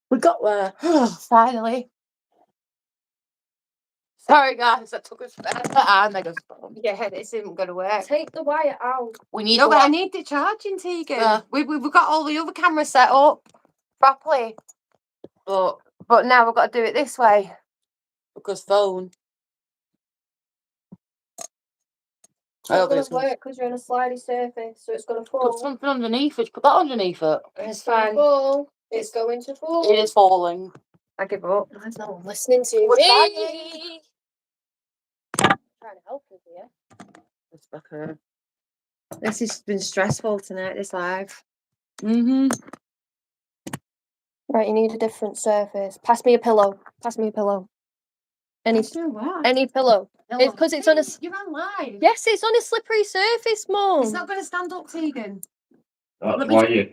We got there. Finally. Sorry, guys, that took us forever. Yeah, this isn't going to work. Take the wire out. We need. No, but I need the charging, Tegan. We've got all the other cameras set up properly, but now we've got to do it this way because phone. It's not going to work because you're on a slidey surface, so it's going to fall. Put something underneath it. Put that underneath it. It's fine. It's going to fall. It is falling. I give up. There's no one listening to me. Trying to help you here. This has been stressful tonight, this live. Right, you need a different surface. Pass me a pillow. Any pillow. It's because it's on a... You're on live. Yes, it's on a slippery surface, Mum. It's not going to stand up, Tegan. That's why you...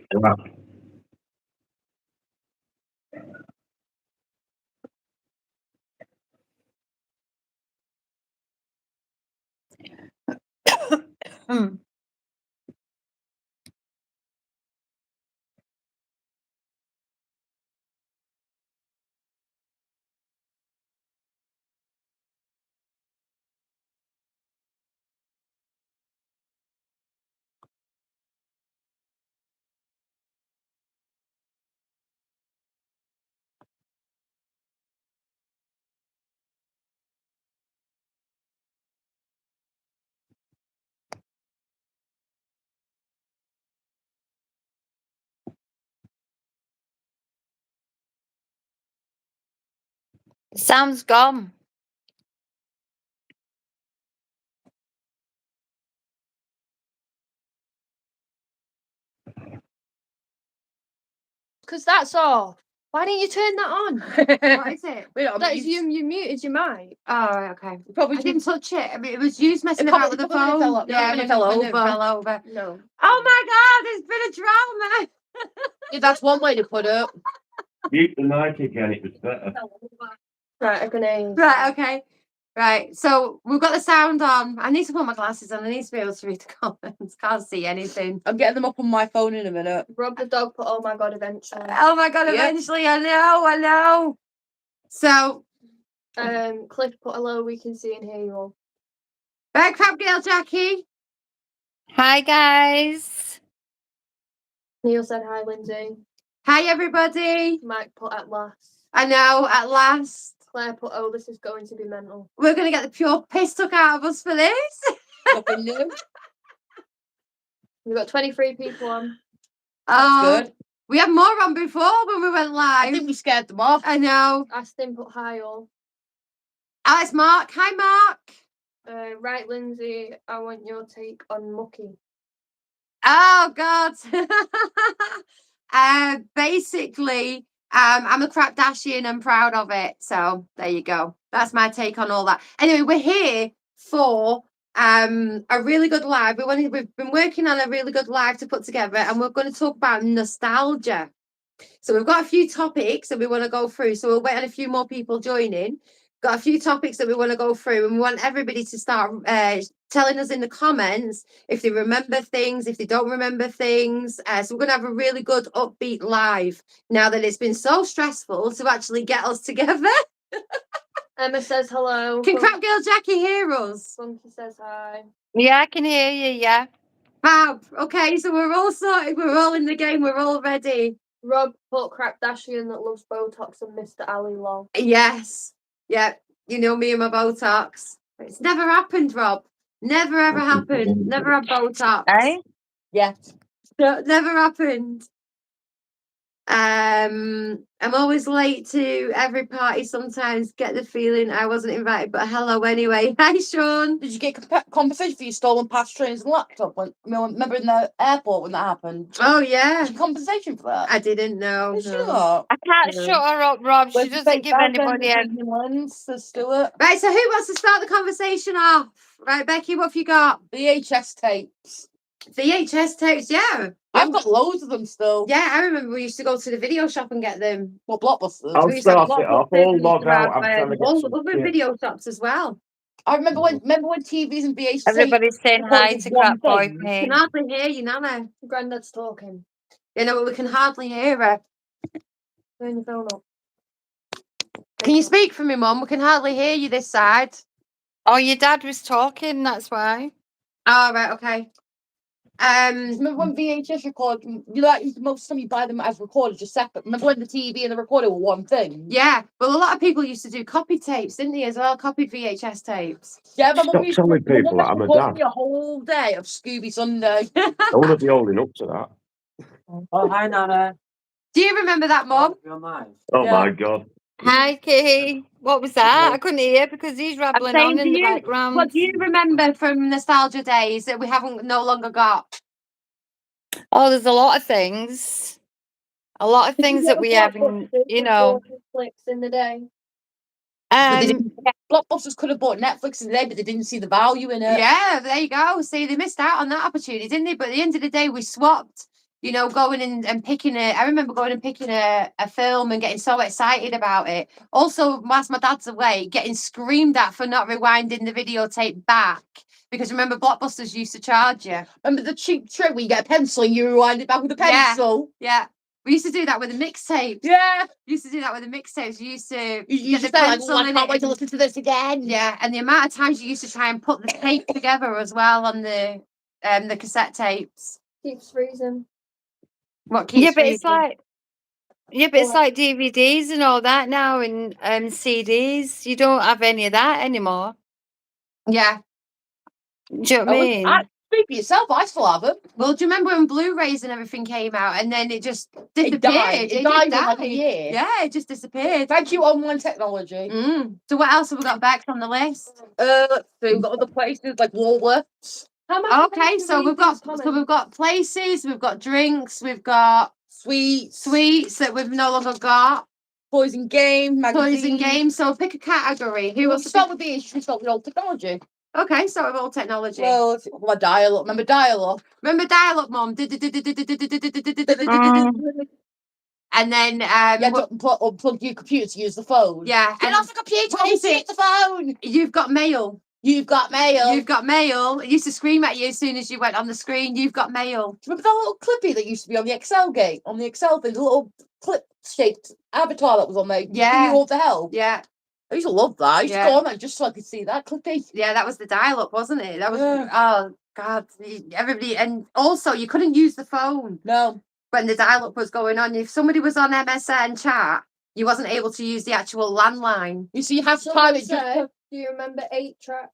Sound's gone. Because that's all. Why didn't you turn that on? What is it? You muted your mic. Oh, right, okay. Probably I didn't touch it. I mean, it was you messing about with the phone. It fell over. No. Oh my God, there's been a drama. Yeah, that's one way to put it. Mute the mic again, it was better. Right, I'm gonna... Right, okay. Right, so we've got the sound on. I need to put my glasses on. I need to be able to read the comments. Can't see anything. I'm getting them up on my phone in a minute. Rob the dog put, oh my God, eventually. Oh my God, eventually. I know. So... Cliff put hello, we can see and hear you all. Right, Crab Girl Jackie. Hi, guys. Neil said hi, Lindsay. Hi, everybody. Mike put at last. I know, at last. Claire put, oh, this is going to be mental. We're going to get the pure piss took out of us for this. Nothing new. We've got 23 people on. Oh, good. We had more on before when we went live. I think we scared them off. I know. Aston put hi all. Alex Mark. Hi, Mark. Right, Lindsay, I want your take on Mucky. Oh, God. Basically, I'm a Kardashian and proud of it. So there you go. That's my take on all that. Anyway, we're here for a really good live. We've been working on a really good live to put together, and we're going to talk about nostalgia. So we've got a few topics that we want to go through. So we'll wait on a few more people joining. Got a few topics that we want to go through, and we want everybody to start telling us in the comments if they remember things, if they don't remember things. So we're going to have a really good upbeat live now that it's been so stressful to actually get us together. Emma says hello. Can Crap Girl Jackie hear us? Funky says hi. Yeah, I can hear you, yeah. Fab. Okay, so we're all sorted. We're all in the game. We're all ready. Rob put Kardashian that loves Botox and Mr. Ali lol. Yes. Yeah, you know me and my Botox. It's never happened, Rob. Never ever happened. Never had Botox. Eh? Yeah. No, never happened. I'm always late to every party. Sometimes get the feeling I wasn't invited, but hello anyway. Hi, Sean. Did you get compensation for your stolen past trains and laptop? Remember in the airport when that happened? Oh yeah. Did you get compensation for that? I didn't know. Did you not? I can't shut her up, Rob. She doesn't give anybody any. Right, so who wants to start the conversation off? Right, Becky, what have you got? VHS tapes. VHS tapes, yeah. I've got loads of them still. Yeah, I remember we used to go to the video shop and get them. What, Blockbusters? I'll start it off. All log out. All other video shops as well. I remember when TVs and VHS. Everybody's saying hi recorded to one Crap Boy thing. We can Pig. hardly hear you, Nana. Granddad's talking. You know, we can hardly hear her. Turn your phone up. Can you speak for me, Mum? We can hardly hear you this side. Oh, your dad was talking, that's why. Oh, right, okay. Remember when VHS record? You like most of the time you buy them as recorded, just separate. Remember when the TV and the recorder were one thing? Yeah, well, a lot of people used to do copy tapes, didn't they, as well? Copied VHS tapes. Yeah, my mum Stop used to telling people that I'm a record me dad. a whole day of Scooby Sunday. I want to be holding up to that. Oh, hi, Nana. Do you remember that, Mum? You're mine. Oh Yeah. my God. Hi, Kitty. What was that? I couldn't hear because he's I'm rattling saying, on do in the you, background. what do you remember from nostalgia days that we haven't no longer got? Oh, there's a lot of things. A lot of things that we haven't, you know. Netflix in the day. Um, Blockbusters could have bought Netflix in the day, but they didn't see the value in it. Yeah, there you go. See, they missed out on that opportunity, didn't they? But at the end of the day, we swapped, you know, going in and picking it. I remember going and picking a film and getting so excited about it. Also, whilst my dad's away, getting screamed at for not rewinding the videotape back. Because remember, Blockbusters used to charge you. Remember the cheap trick where you get a pencil and you rewind it back with a Yeah. pencil? Yeah. We used to do that with the mixtapes. Yeah. We used to do that with the mixtapes. You used to You get just the say, pencil I in can't it wait to and- listen to this again. Yeah, and the amount of times you used to try and put the tape together as well on the cassette tapes. Keeps freezing. What keeps yeah, but it's freezing? like, it's like DVDs and all that now, and CDs. You don't have any of that anymore. Yeah. Do you know what I mean? Speak for yourself, I still have them. Well, do you remember when Blu-rays and everything came out and then it just It disappeared? died. It died in like a year. Yeah, it just disappeared. Thank you, online technology. So what else have we got back on the list? So we've got other places like Woolworths. Okay, so we've got places, we've got drinks, we've got sweets that we've no longer got. Toys and games, magazines. Toys and games. So pick a category. Who Who wants wants to to start with these? Should we start with old technology? Okay, start with old technology. Well, it's my dial-up. Remember dial-up? Remember dial-up, Mum? And then You had to unplug your computer to use the phone. yeah, Get and off the computer! what I was need to it? use the phone. You've got mail. You've got mail. You've got mail. It used to scream at you as soon as you went on the screen. You've got mail. Do you remember that little clippy that used to be on the Excel gate? On the Excel thing, the little clip-shaped avatar that was on there. Yeah. Giving you all the help. Yeah, I used to love that. I used Yeah. to go on there just so I could see that clippy. yeah, that was the dial-up, wasn't it? That was Yeah. oh god, everybody, and also you couldn't use the phone No. when the dial-up was going on. If somebody was on MSN chat, you wasn't able to use the actual landline. You see, you have to time it just. Do you remember 8 tracks?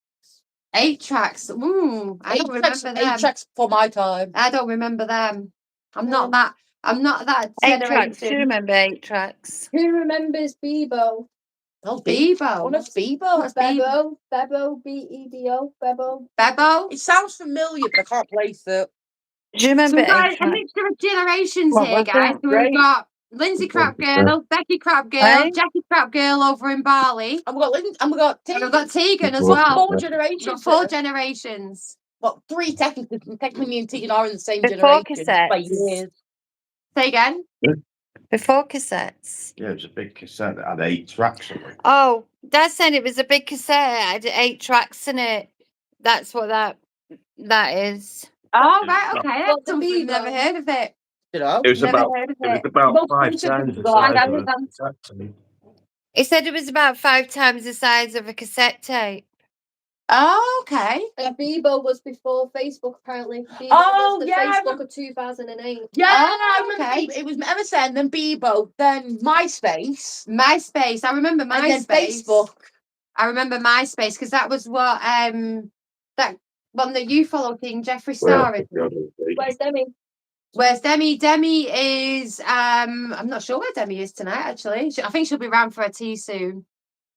8 tracks. Ooh, I don't remember them. 8 tracks for my time. I don't remember them. I'm not that 8 tracks. Do you generation. remember 8 tracks? Who remembers Bebo? Oh, Bebo. What is Bebo? What's Bebo? Bebo, B-E-B-O, Bebo. Bebo. It sounds familiar, but I can't place it. Do you So remember we've got 8 a tracks? mixture of generations What here, was guys. that? So Great. we've got Lindsay Crap Girl, Becky Crap Girl, Hey? Jackie Crap Girl over in Bali. And we've got And we've got Tegan as We've got well. 4 We've generations. got 4 here. generations. Well, 3 technically. Technically, me and Tegan are in the same Before generation. By cassettes. years. Say again. Before cassettes. Yeah, it was a big cassette that had 8 tracks on it. Oh, Dad said it was a big cassette. It had 8 tracks in it. That's what that is. Oh, right, okay. Well, That's the something I've Bebo. never heard of it. You know? It was Never about heard of it was it. about Most 5 recent times the was size like- of a cassette tape. It said it was about 5 times the size of a cassette tape. Oh, okay. And Bebo was before Facebook, apparently. Bebo Oh, was the yeah, I Facebook of 2008. Yeah, Oh, I remember okay. it was MSN, then Bebo, then MySpace, MySpace. I remember and then MySpace. Facebook. I remember MySpace because that was what that one that you followed, King Jeffree Well, Star. Is. Where's Demi? Where's Demi? Demi is I'm not sure where Demi is tonight. Actually, I think she'll be round for a tea soon.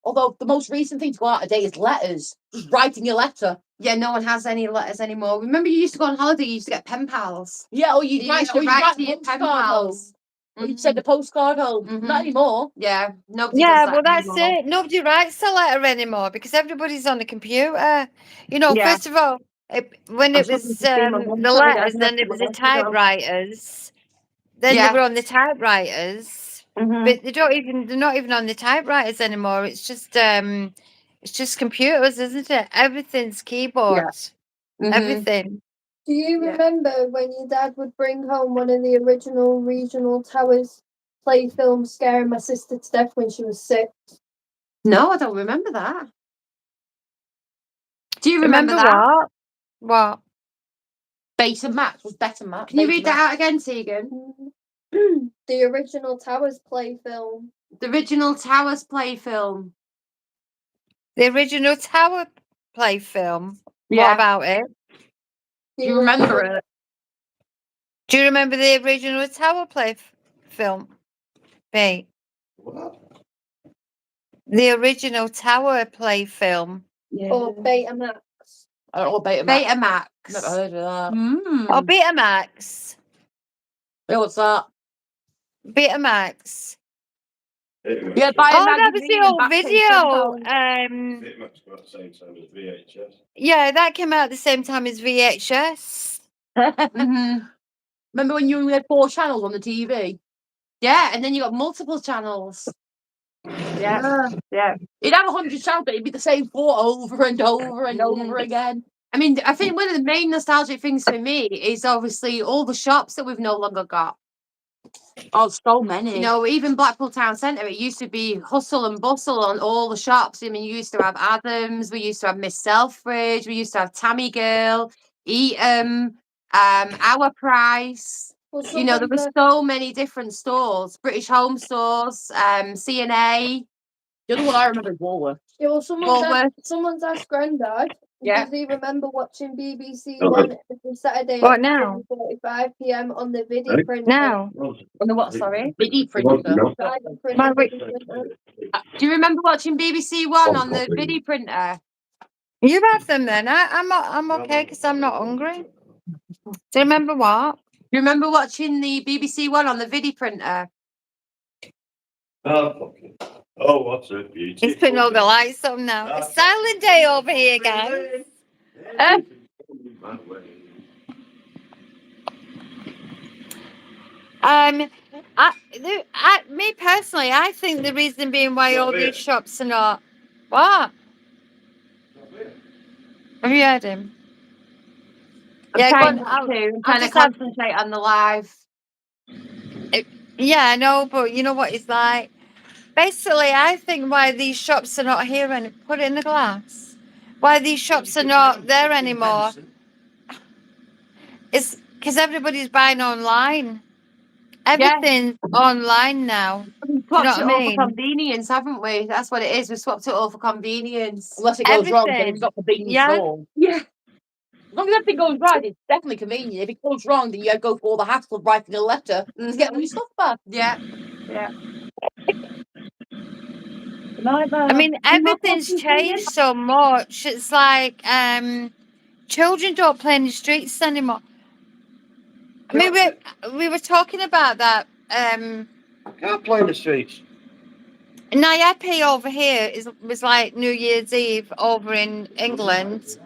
Although the most recent thing to go out of date is letters. Just writing your letter. Yeah, no one has any letters anymore. Remember, you used to go on holiday. You used to get pen pals. Yeah, or you'd You write, used to write to a your pen postcard home. pals. Or you'd send a postcard home. Mhm. Not anymore. Yeah, nobody. Yeah, does well, that that's anymore. it. Nobody writes a letter anymore because everybody's on the computer. You know, Yeah. first of all, when I'm it was struggling to see my mum. the Sorry, letters, guys, then it was the typewriters. Then Yeah. they were on the typewriters. Mhm. But they're not even on the typewriters anymore. It's just It's just computers, isn't it? Everything's keyboards. Mhm. Everything. Do you Yeah. remember when your dad would bring home one of the original regional towers play films scaring my sister to death when she was 6? No, I don't remember that. Do you remember that? what? What? Beta Max was better Max. Can you read that out again, Tegan? The original towers play film. The original Towers play film. The original Tower play film. What Yeah. about it? Do you remember it? Do you remember the original Tower play film? B. What? The original Tower play film. Yeah. Or Betamax? I don't know what Beta Max. Betamax. Never heard of that. Oh, Betamax. Yeah, what's that? Betamax. Yeah, buy a Oh, that was magazine the and old back page video. £10. Bitmax got the same time as VHS. Yeah, that came out at the same time as VHS. Remember when you only had 4 channels on the TV? Yeah, and then you got multiple channels. Yeah. Yeah. You'd have 100 channels, but it'd be the same 4 over and over and over again. I mean, I think one of the main nostalgic things for me is obviously all the shops that we've no longer got. Oh, so many. You know, even Blackpool Town Centre, it used to be hustle and bustle on all the shops. I mean, you used to have Adams, we used to have Miss Selfridge, we used to have Tammy Girl, Eaton, Our Price. Well, You know, there someone's were so many different stores, British Home Stores, C&A, The other one I remember is Woolworth. Yeah, well, Woolworths. someone's asked Grandad. Yeah. Does he remember watching BBC Okay. One every Saturday What at now? 7:45 p.m. on the video Hey? printer? Now. On the what, sorry? Biddy It was, printer. no. Video printer, My wait- video printer. Do you remember watching BBC One One on the copy. video printer? You have them then. I'm okay because I'm not hungry. Do you remember what? Do you remember watching the BBC One on the video printer? Oh, fucking. Oh, what's it? Beauty. He's putting all the lights on now. It's silent day over here, guys. Me personally, I think the reason being why all these shops are not. What? Have you heard him? Yeah, go on. I'm trying to just have- concentrate on the live. Yeah, I know, but you know what it's like. Basically, I think why these shops are not here and put it in the glass. Why these shops are not there anymore is because everybody's buying online. Everything's online now. We've swapped know what it I all mean? for convenience, haven't we? That's what it is. We've swapped it all for convenience. Unless it goes wrong, then Everything. it's not convenient Yeah. at all. Yeah. As long as everything goes right, it's definitely convenient. If it goes wrong, then you go through all the hassle of writing a letter to get all your stuff back. Yeah. I mean, everything's changed so much. It's like children don't play in the streets anymore. I mean, we were talking about that. Can't play in the streets. Nayapi over here was like New Year's Eve over in England,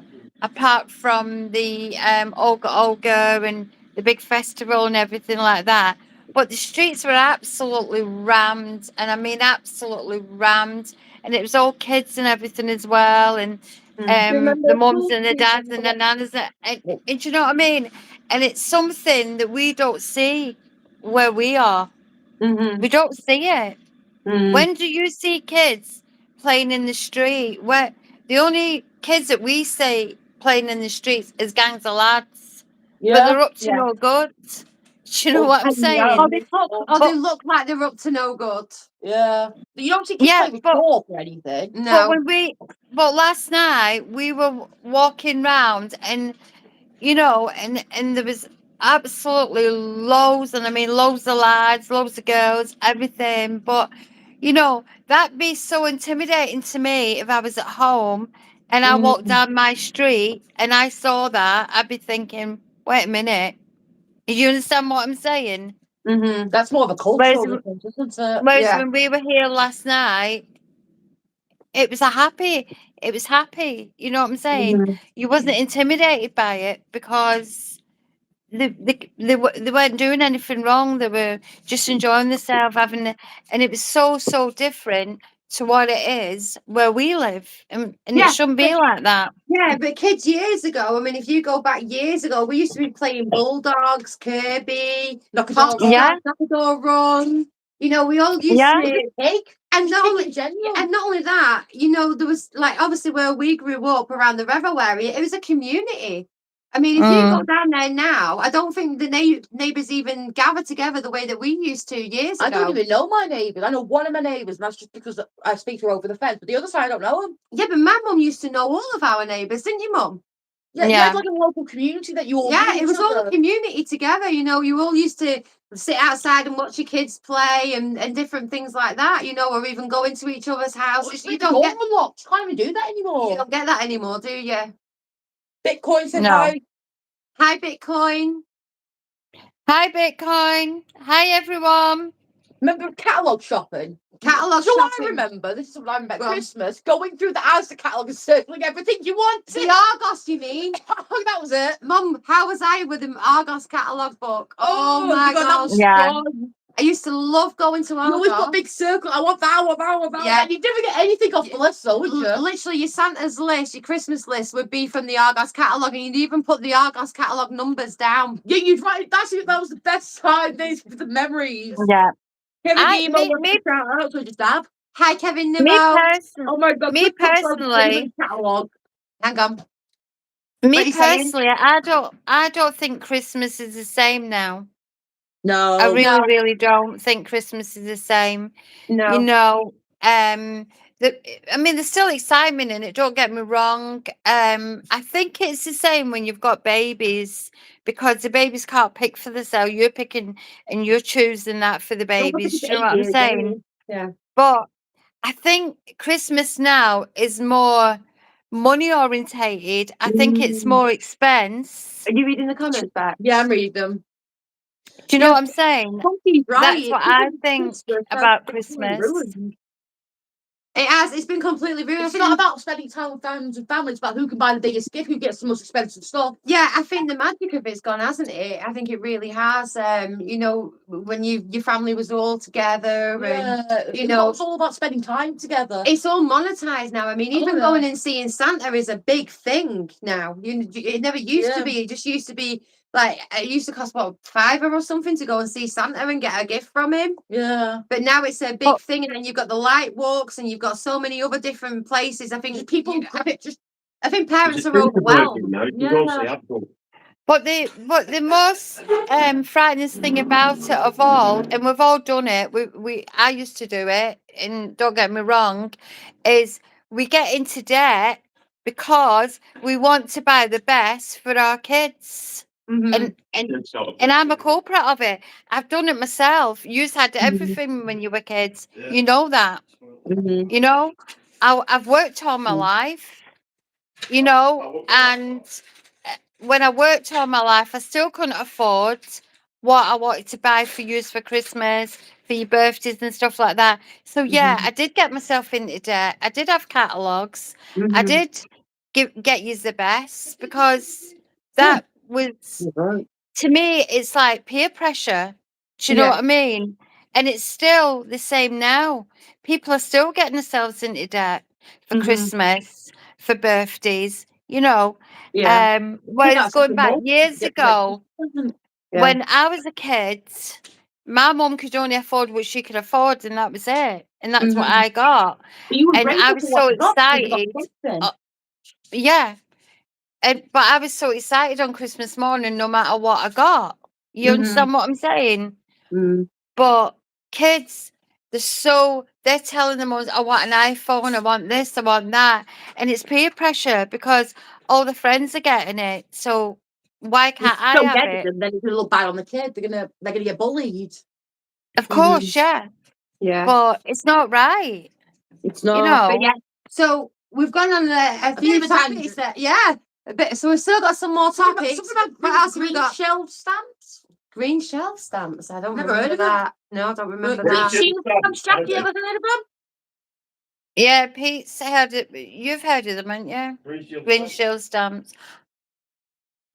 apart from the Olga Olga and the big festival and everything like that. But the streets were absolutely rammed, and I mean absolutely rammed. And it was all kids and everything as well, and Remember the mums school and the dads and the nanas. And do you know what I mean? And it's something that we don't see where we are. Mm-hmm. We don't see it. When do you see kids playing in the street? Where the only kids that we see playing in the streets is gangs of lads, but they're up to no good. Do you know what I'm saying? They look like they're up to no good. Yeah. But you don't see kids Yeah, play with but- chalk or anything. No. But last night we were walking round, and you know, and there was absolutely loads, and I mean loads of lads, loads of girls, everything. But you know, that'd be so intimidating to me if I was at home and I walked down my street and I saw that. I'd be thinking, wait a minute. Do you understand what I'm saying? Mm-hmm. That's more of a cultural difference, isn't it? Whereas Yeah. when we were here last night, it was happy. You know what I'm saying? You wasn't intimidated by it because they weren't doing anything wrong. They were just enjoying themselves, and it was so different to what it is where we live, and Yeah, it shouldn't be like that. Yeah, but kids years ago, I mean, if you go back years ago, we used to be playing Bulldogs, Kirby, Knock-a-door Hot Yeah. Shot, Knock-a-door Run. You know, we all used Yeah. to. Pig. And not Pig only, in general. and not only that, you know, there was like obviously where we grew up around the Revel area, it was a community. I mean, if you go down there now, I don't think the neighbours even gather together the way that we used to years ago. I don't even know my neighbours. I know one of my neighbours, and that's just because I speak to her over the fence. But the other side, I don't know them. Yeah, but my mum used to know all of our neighbours, didn't you, Mum? Yeah, you Yeah. had like a local community that you all Yeah, knew it each was all a other. community together. You know, you all used to sit outside and watch your kids play and different things like that. You know, or even go into each other's houses. You don't get unlocked. Can't even do that you anymore. don't get that anymore, do you? Bitcoin said No. hi. Hi, Bitcoin. Hi, Bitcoin. Hi, everyone. Remember catalogue shopping? Catalogue So I shopping. remember, this is what I remember, Go on. Christmas, going through the Asda catalogue and circling everything you wanted. The Argos, you mean? That was it. Mum, how was I with the Argos catalogue book? Oh my God, that gosh. was Yeah. fun. I used to love going to You always put a Argos. big circle. I want that, I want that, I want that. Yeah. And you never get anything off the list, though, would you? Literally, your Santa's list, your Christmas list would be from the Argos catalogue, and you'd even put the Argos catalogue numbers down. Yeah, you'd write. That was the best time days for the memories. Yeah. Kevin I- Nemo me- wants me- to shout out, so just dab. Hi, Kevin Me Nimmo. personally, Oh my god, Me quick cut personally- catalogue. Hang on. me What are you saying? personally, I don't think Christmas is the same now. No. I really, No. really don't think Christmas is the same. No. You know, I mean, there's still excitement in it. Don't get me wrong. I think it's the same when you've got babies, because the babies can't pick for themselves. You're picking and you're choosing that for the babies. Do you know what I'm saying? Yeah. But I think Christmas now is more money orientated. I think it's more expense. Are you reading the comments back? Yeah, I'm reading them. Do you know Yeah. what I'm saying? Funky's right. That's what I think about Christmas. It's been completely ruined. It's not about spending time with friends and family. It's about who can buy the biggest gift, who gets the most expensive stuff. Yeah, I think the magic of it's gone, hasn't it? I think it really has. You know, when your family was all together, and you know, it's all about spending time together. it's all monetized now. I mean, Oh, even yeah. going and seeing Santa is a big thing now. It never used to Yeah. be. It just used to be like it used to cost what, £5 or something to go and see Santa and get a gift from him. Yeah. But now it's a big But- thing, and then you've got the light walks, and you've got so many other different places. I think Just people. I think parents are overwhelmed. But the most frightening thing about it of all, and we've all done it. I used to do it, and don't get me wrong, is we get into debt because we want to buy the best for our kids, Mhm. and I'm a culprit of it. I've done it myself. You've had everything when you were kids. You know that. Mhm. You know, I've worked all my life. You know, and when I worked all my life, I still couldn't afford what I wanted to buy for you for Christmas, for your birthdays and stuff like that. So yeah, I did get myself into debt. I did have catalogs. I Mhm. did get you the best, because that was, to me, it's like peer pressure. Do you know Yeah. what I mean? And it's still the same now. People are still getting themselves into debt for Mhm. Christmas, for birthdays, you know. Yeah. Whereas that's going the back most years get ago, Yeah. when I was a kid, my mum could only afford what she could afford, and that was it. And that's what I got. You were And I was so excited. Yeah. But I was so excited on Christmas morning, no matter what I got. You Mhm. understand what I'm saying? Mm. But kids, they're telling them, I want an iPhone, I want this, I want that. And it's peer pressure because all the friends are getting it. So why can't I Don't have get it? it, and then it's gonna look bad on the kid. They're gonna get bullied. Of course, yeah. Yeah. But it's not right. It's You not. know. But yeah, so we've gone on a few bit of a topics tangent. there. Yeah, a bit. So we've still got some more topics. What else have we got? Shelf stamps. Green shelf stamps. I don't Never remember heard of that. No, I don't remember Green that. shelf stamps. Jack, you ever heard of them? Yeah, Pete's heard it. You've heard of them, haven't you? Green shield stamps.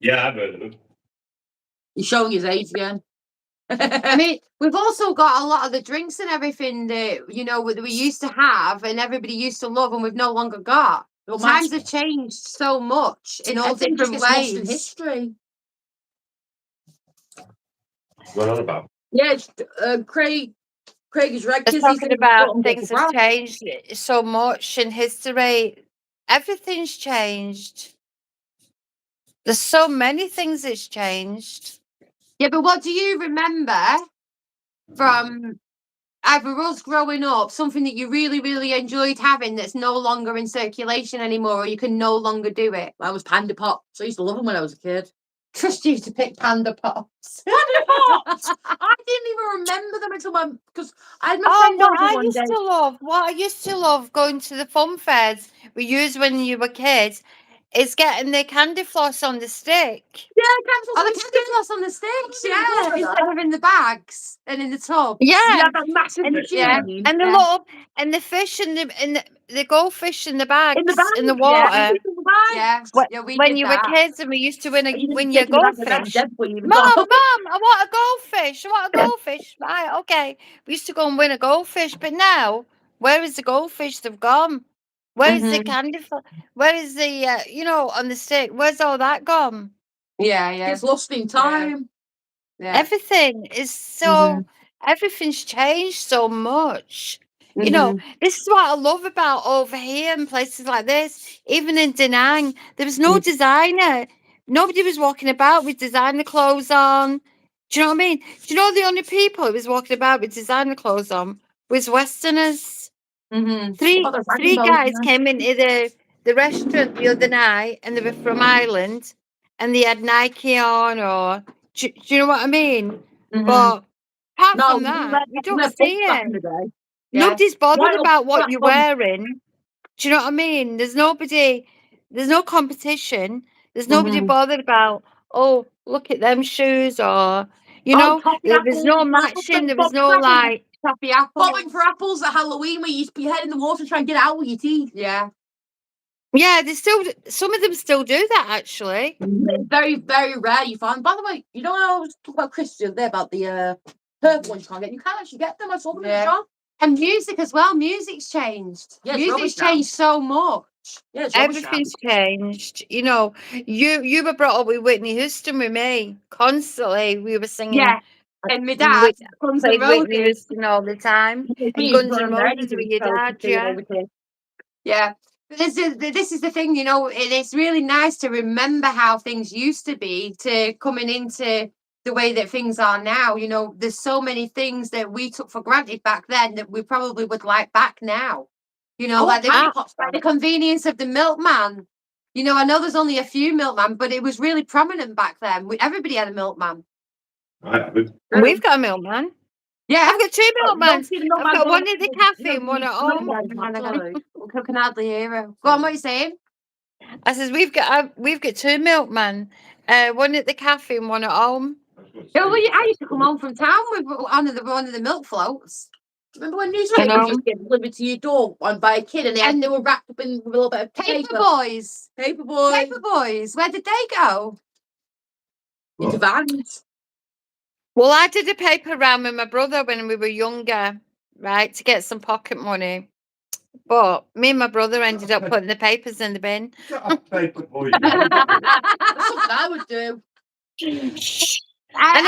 Yeah, I've heard of them. You're showing his age again. I mean, we've also got a lot of the drinks and everything that that we used to have and everybody used to love, and we've no longer got. Well, Times have changed so much in all everything just different gets lost in ways. history. What on about? Yeah, it's, Craig is right. It's 'cause he's talking in about Scotland, things Uncle have Brad. changed so much in history. Everything's changed. There's so many things that's changed. Yeah, but what do you remember from either us growing up, something that you really, really enjoyed having that's no longer in circulation anymore, or you can no longer do it? I was Panda Pops. I used to love them when I was a kid. Trust you to pick Panda Pops. Panda Pops! I didn't even remember them until because I had my Oh, friend what over I one used day. to love, what I used to love going to the fun fairs we used when you were kids, is getting the candy floss on the stick. Yeah, Oh, the candy floss on the sticks, yeah. Yeah. Instead of in the bags and in the tubs. Yeah, Yeah, that massive and machine. and the Yeah. little and the fish and the goldfish in the bags In the in the bag, water. yeah. In the bag. Yeah, Wh- yeah, we when did you that. were kids and we used to win You your take the bag with them, goldfish. dead before you even Mom, go. I want a goldfish. I want a goldfish. Right, okay. We used to go and win a goldfish, but now where is the goldfish? They've gone. Where is the Mhm. candy? Where is the on the stick? Where's all that gone? Yeah, yeah, It's lost in time. yeah. Everything is so. Everything's changed so much. You know, Mhm. this is what I love about over here and places like this. Even in Da Nang, there was no designer. Nobody was walking about with designer clothes on. Do you know what I mean? Do you know the only people who was walking about with designer clothes on was Westerners? Mhm. Three guys came into the restaurant the other night and they were from Ireland and they had Nike on or do you know what I mean? Mhm. But apart No, from that, we don't see back in it. the day. Yeah. Nobody's bothered Right up about what flat you're bum. wearing. Do you know what I mean? There's no competition. There's nobody Mhm. bothered about, oh, look at them shoes or, Toffee there was no apples, matching. There was bobbing no like, Toffee apples. for apples at Halloween where you used to be head in the water and try and get it out with your teeth. Yeah. yeah, some of them still do that actually. Very, very rare you find. By the way, you know I was talking about Chris the other day about the purple ones you can't get. You can actually get them. I saw them in the Yeah. shop. And music as well. Music's changed. Yeah, it's Music's rubbish now. changed so much. Yeah, it's rubbish now. Everything's changed. You were brought up with Whitney Houston with me. Constantly we were singing Yeah. And my and dad, Guns N' played Whitney Roses. Houston all the time. And Guns N' Roses with your dad, yeah. Yeah. But this is the thing, and it's really nice to remember how things used to be to coming into the way that things are now. There's so many things that we took for granted back then that we probably would like back now. Like the convenience of the milkman. I know there's only a few milkman, but it was really prominent back then. Everybody had a milkman. We've got a milkman. Yeah. I've got two milkmans. I've got one at the cafe and one at home. I can hardly hear her. Go on, what are you saying? I says we've got two milkmen. One at the cafe and one at home. Yeah, well, I used to come home from town with one of the milk floats. Remember when newspapers used to get delivered to your door by a kid and they were wrapped up in with a little bit of paper boys. Paper boys. Paper boys. Where did they go? Into vans. Well, I did a paper round with my brother when we were younger, right, to get some pocket money. But me and my brother ended up putting the papers in the bin. Paper boy. That's something I would do. I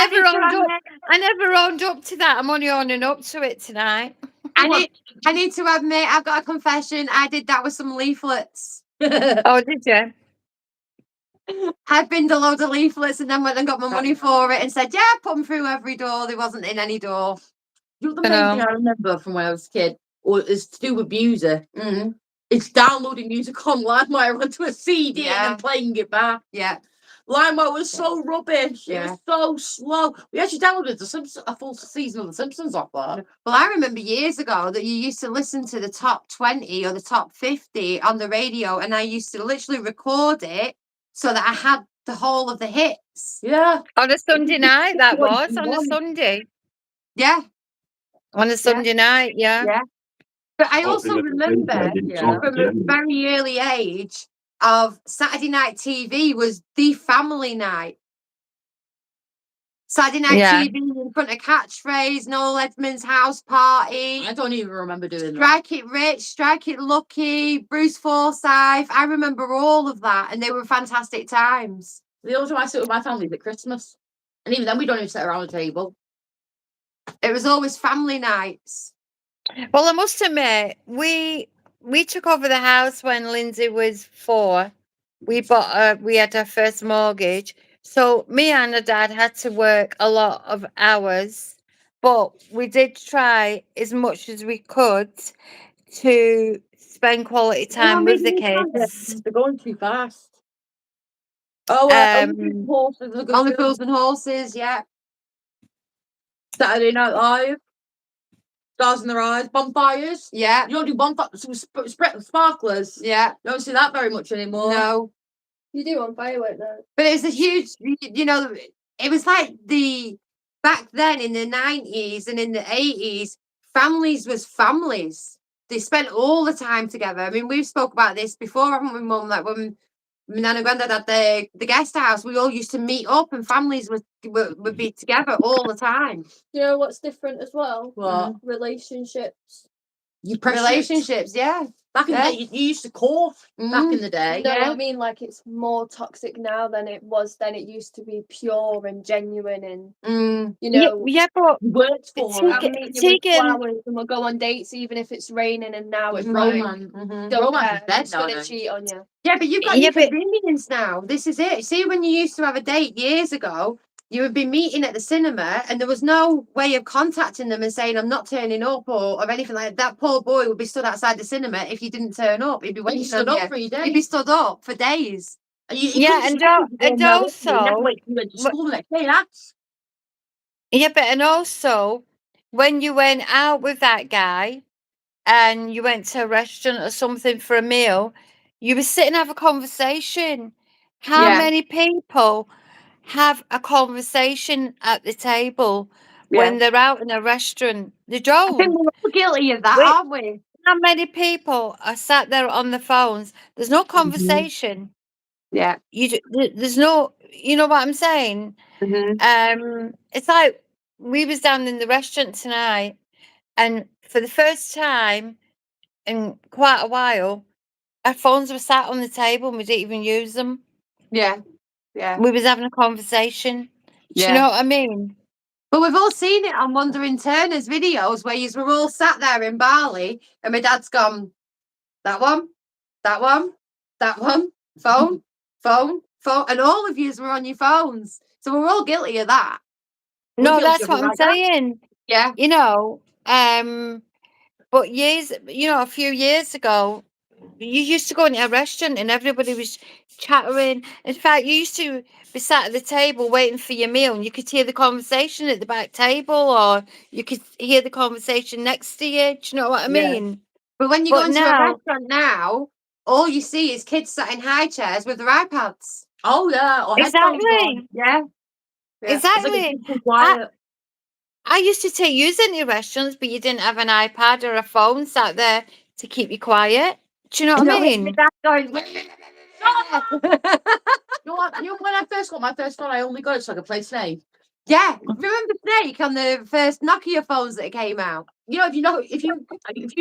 never owned up to that. I'm only owning up to it tonight. I need to admit, I've got a confession. I did that with some leaflets. Oh, did you? I binned a load of leaflets and then went and got my money for it and said, yeah, put them through every door. There wasn't in any door. You know the main thing I remember from when I was a kid is to do with music. Mm-hmm. It's downloading music on LimeWire onto a CD and then playing it back. Yeah. LimeWire was so rubbish. Yeah. It was so slow. We actually downloaded a full season of The Simpsons off that. Well, I remember years ago that you used to listen to the top 20 or the top 50 on the radio, and I used to literally record it so that I had the whole of the hits. Yeah. On a Sunday night, that was. On a Sunday. Yeah. On a Sunday night, yeah. Yeah. But I also remember from a very early age of Saturday night TV was the family night. Saturday night Yeah. TV in front of Catchphrase, Noel Edmonds' house party. I don't even remember doing that. Strike It Rich, Strike It Lucky, Bruce Forsyth. I remember all of that, and they were fantastic times. The only time I sit with my family is at Christmas. And even then, we don't even sit around the table. It was always family nights. Well, I must admit, we took over the house when Lindsay was 4. We had our first mortgage. So me and her dad had to work a lot of hours, but we did try as much as we could to spend quality time with the kids. They're going too fast. Oh, horses are good. Only Fools and Horses, yeah. Saturday Night Live. Stars in Their Eyes. Bonfires. Yeah. You don't do bonfires. Sparklers. Yeah. You don't see that very much anymore. No. You do on firework though. But it was a huge, you know, it was like back then in the 90s and in the 80s, families was families. They spent all the time together. I mean, we've spoke about this before, haven't we, Mum? Like when my nan and granddad had the guest house, we all used to meet up and families would be together all the time. You know what's different as well? What? Relationships. You press Relationships, yeah. Back in the Yeah. day, you used to court back in the day. You know Yeah. what I mean? Like it's more toxic now than it was then. It used to be pure and genuine, and Mm. you know, Yeah, but You worked for Tegan- it. I'll meet you with Tegan- flowers and we'll go on dates even if it's raining. And now it's Mhm. like, Romance. Mhm. don't Romance care, is dead I'm just gonna nowadays. cheat on you. Yeah, but you've got Yeah, your but- convenience now. This is it. See, when you used to have a date years ago, you would be meeting at the cinema and there was no way of contacting them and saying, I'm not turning up or anything like that. That poor boy would be stood outside the cinema if you didn't turn up. He'd be When waiting you stood on up you. for your He'd day. be stood up for days. And you Yeah, couldn't and stay al- because you and never also- wait till you went to school the next day. That's Yeah, but and also when you went out with that guy and you went to a restaurant or something for a meal, you would sit and have a conversation. How Yeah. many people have a conversation at the table when they're out in a restaurant? They I think don't. we're all guilty of that, Wait. aren't we? How many people are sat there on the phones? There's no conversation. Yeah. There's no, you know what I'm saying? It's like we was down in the restaurant tonight, and for the first time in quite a while, our phones were sat on the table and we didn't even use them. Yeah. Yeah. We was having a conversation. Do you Yeah. know what I mean? But we've all seen it on Wandering Turner's videos where you were all sat there in Bali and my dad's gone, that one, that one, that one, phone, phone, phone. And all of yous were on your phones. So we're all guilty of that. No, guilty that's of what it I'm like that. saying. Yeah. You know, but a few years ago, you used to go into a restaurant and everybody was chattering. In fact, you used to be sat at the table waiting for your meal and you could hear the conversation at the back table or you could hear the conversation next to you. Do you know what I Yeah. mean? But when you But go into now- a restaurant now, all you see is kids sat in high chairs with their iPads. oh yeah, or headphones on. Exactly. Yeah. Yeah. It's like Exactly. it's too quiet. I used to take you into restaurants, but you didn't have an iPad or a phone sat there to keep you quiet. Do you know what I mean? My dad's going, You know what? You know when I first got my first phone, I only got it so I could play Snake. yeah. Remember Snake on the first Nokia phones that came out? You know, if you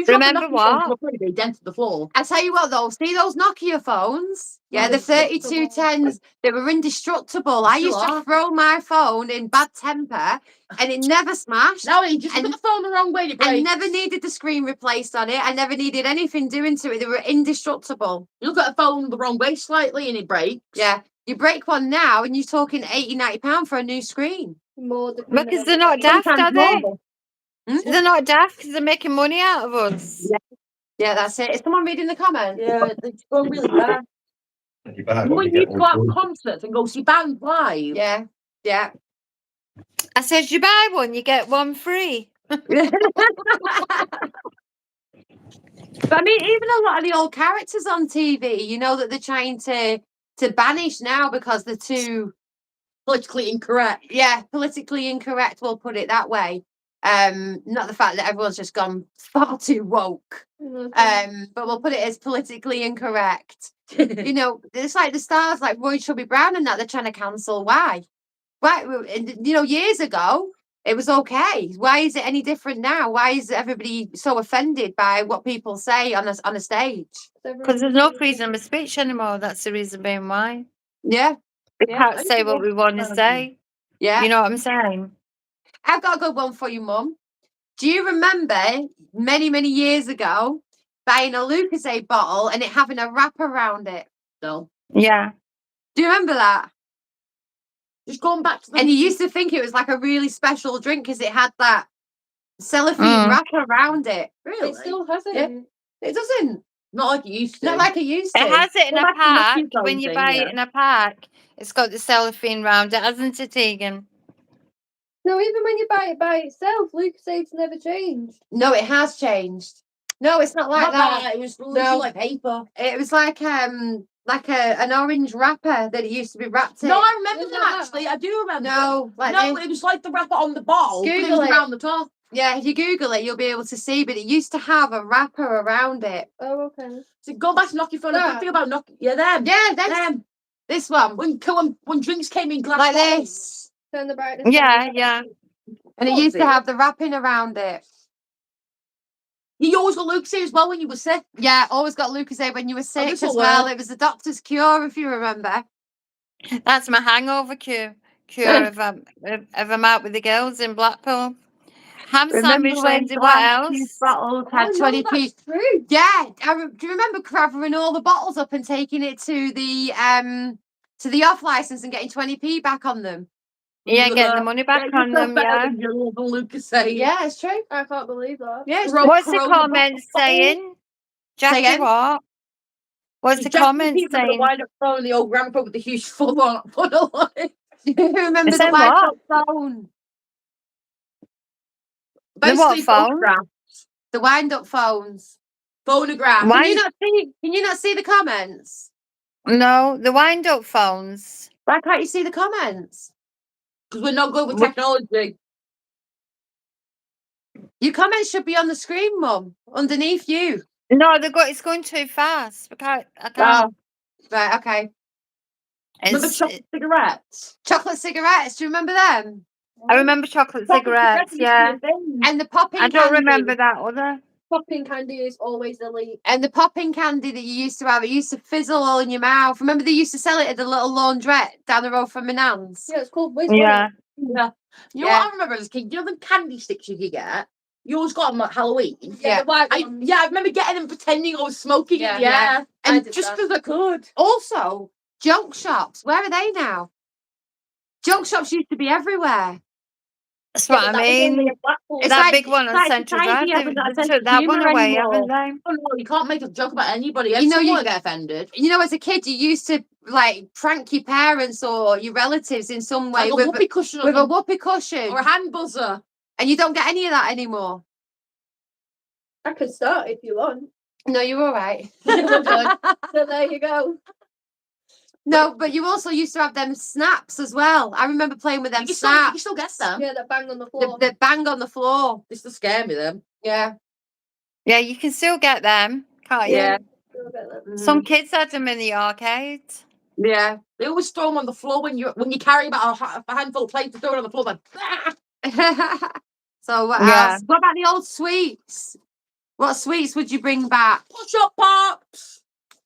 Remember what? They dented the floor. I tell you what, though, see those Nokia phones? Yeah, the Indestructible. 3210s, they were indestructible. I Still used to are. throw my phone in bad temper and it never smashed. Now you just And- put the phone the wrong way to I break. never needed the screen replaced on it. I never needed anything doing to it. They were indestructible. You look at a phone the wrong way slightly and it breaks. Yeah. You break one now and you're talking 80, 90 pounds for a new screen. More depending Because on they're the not day. daft, are Sometimes they? more. They're not daft because they're making money out of us. Yeah, that's it. Is someone reading the comment? Yeah, it's going really bad. And you buy You what want you you get to go out with to one. concerts and go see bands live. Yeah. Yeah. I said, you buy one, you get one free. But I mean, even a lot of the old characters on TV, you know, that they're trying to banish now because they're too, Politically incorrect. yeah, politically incorrect. We'll put it that way. Not the fact that everyone's just gone far too woke. But we'll put it as politically incorrect. You know, it's like the stars like Roy Chubby Brown and that they're trying to cancel. Why? Right, years ago, it was okay. Why is it any different now? Why is everybody so offended by what people say on a stage? Because there's no freedom of speech anymore. That's the reason being why. Yeah, We Yeah, can't I say think what we want to say. yeah. You know what I'm saying? I've got a good one for you, Mum. Do you remember many, many years ago buying a Lucozade bottle and it having a wrap around it? No. Yeah. Do you remember that? Just going back to the. And you used to think it was like a really special drink because it had that cellophane wrap around it. Really? It still hasn't. Yeah. It doesn't. Not like it used to. Not like it used to. It has it in Go a back to pack. Lucky's own When you thing, buy yeah. it in a pack, it's got the cellophane round it, hasn't it, Tegan? No, even when you buy it by itself, Lucasade's never changed. No, it has changed. No, it's not like Not that. that. It was literally No. like paper. It was like an orange wrapper that it used to be wrapped in. No, I remember Is that that actually. I do remember. No, like no, this. it was like the wrapper on the bottle, but it Google was it. around the top. Yeah, if you Google it, you'll be able to see. But it used to have a wrapper around it. Oh, okay. So go back to knock your phone. That. Good thing about knock. Yeah, them. Yeah, that's Them. this one. When drinks came in glass Like bottles. this. Turn the brightness Yeah, down. yeah. And it What used is to it? have the wrapping around it. You always got Lucasade as well when you were sick. Yeah, always got Lucozade when you were sick this'll as well. work. It was the doctor's cure, if you remember. That's my hangover cure if I'm out with the girls in Blackpool. Ham sandwich, Lindsay. What else? bottles Oh, no, 20p? that's true. Yeah, do you remember covering all the bottles up and taking it to the off license and getting 20p back on them? Yeah, getting the money back on them. Yeah. Lucasade. Yeah, it's true. I can't believe that. Yeah, it's Ro- true. What's the Corona comment bottle. saying? Jackie, again? what? What's the comment People that saying? wind up throwing the old grandpa with the huge full on funnel on it. Remember the saying wind what? up phone? The what Basically, phone? photograph. The wind up phones. Phonograph. Why- Can you not see the comments? No, the wind up phones. Why can't you see the comments? Because we're not good with What- technology. Your comments should be on the screen, Mum, underneath you. No, it's going too fast. I can't. Oh, right, okay. Remember It's, chocolate cigarettes? Chocolate cigarettes, do you remember them? I remember chocolate cigarettes. Yeah, And the popping I don't candy. remember that other. Popping candy is always elite. And the popping candy that you used to have, it used to fizzle all in your mouth. Remember they used to sell it at the little laundrette down the road from my nan's? Yeah, it's called Whiz. Yeah, Yeah. You know Yeah. what I remember as a kid? You know the candy sticks you could get? You always got them at Halloween. Yeah. The white ones. I remember getting them pretending I was smoking Yeah, it. Yeah. I And did just that. because I could. Also, junk shops, where are they now? Junk shops used to be everywhere. that's what I mean. It's That like- big one it's on like Central society Drive. hasn't got a They sense took of that one humour away, anymore. haven't they? Oh, no, you can't make a joke about anybody. You know, Someone you- get offended. You know, as a kid, you used to like prank your parents or your relatives in some way Like a with whoopee cushion a on whoopee cushion, or a hand buzzer. and you don't get any of that anymore. I can start if you want. No, you're all right. So there you go. No, but you also used to have them snaps as well. I remember playing with them You can snaps. still get them. Yeah, that bang on the The, floor. the bang on the floor. This to scare me, them. Yeah. Yeah, you can still get them, can't you? Yeah. Still get them. Some kids had them in the arcade. Yeah. They always throw them on the floor when you carry about a handful of plates to throw it on the floor. Like, ah! So what Yeah. else? What about the old sweets? What sweets would you bring back? Push up pops.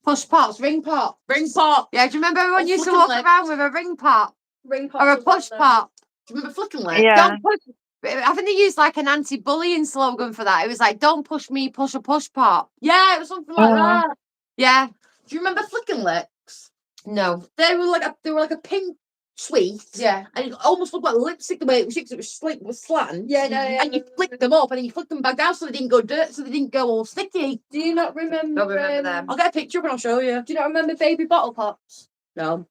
Push pops, ring pop. Ring pop. Yeah, do you remember everyone Or used to flicking walk lips. around with a ring pop Ring pop or a was on push there. pop? Do you remember flicking lips? Yeah. Don't push. I think they used like an anti-bullying slogan for that. It was like, "Don't push me, push a push pop." Yeah, it was something like Uh-huh. that. Yeah. Do you remember flicking lips? No. They were like a pink sweet. Yeah. And it almost looked like lipstick the way it was because it was slant. Yeah, no, yeah. And you flicked them up and then you flicked them back down so they didn't go dirt, so they didn't go all sticky. Do you not remember? Don't remember them. I'll get a picture and I'll show you. Do you not remember baby bottle pops? No.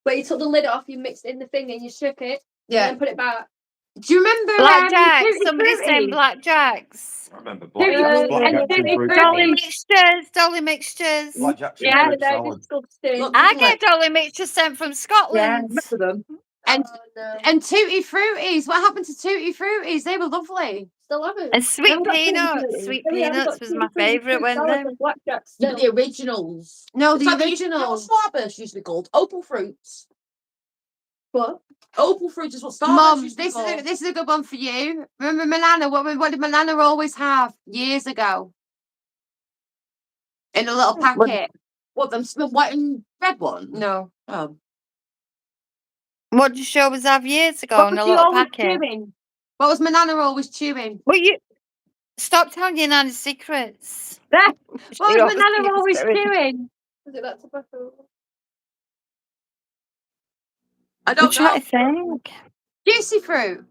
Where you took the lid off, you mixed it in the thing, and you shook it, and Yeah. then put it back. Do you remember Blackjacks. Tutti Somebody's saying Frutti? blackjacks. I remember Tutti blackjack, Frutti. blackjack, Tutti and fruit. Frutti. Dolly mixtures. Dolly mixtures. Blackjack's and Yeah, fruit they're salad. disgusting. Look, I flicking get lips. Dolly mixtures sent from Scotland. Remember them? And Oh, no. and Tutti Fruities. What happened to Tutti Fruities? They were lovely. Still haven't. And sweet Haven't got Tutti peanuts. Frutti. Sweet Oh, yeah, I've peanuts got was Tutti my Frutti, favourite, fruit wasn't salad it? and blackjack Yeah, still. but the originals. No, It's the like they used to- you know what originals. Starburst used to be called? Opal fruits. What? Opal fruit is what Starbucks Mum, used to this call. is a good one for you. Remember Milana? What did Milana always have years ago? In a little packet. What, them white and red one? No. Oh. What did she always have years ago What in was a she little always packet? chewing? What was Milana always chewing? Well, you stop telling your nanny secrets. What She was always Milana keeps always doing- chewing? Is it that tobacco? I I'm don't trying know. to think. Juicy fruit.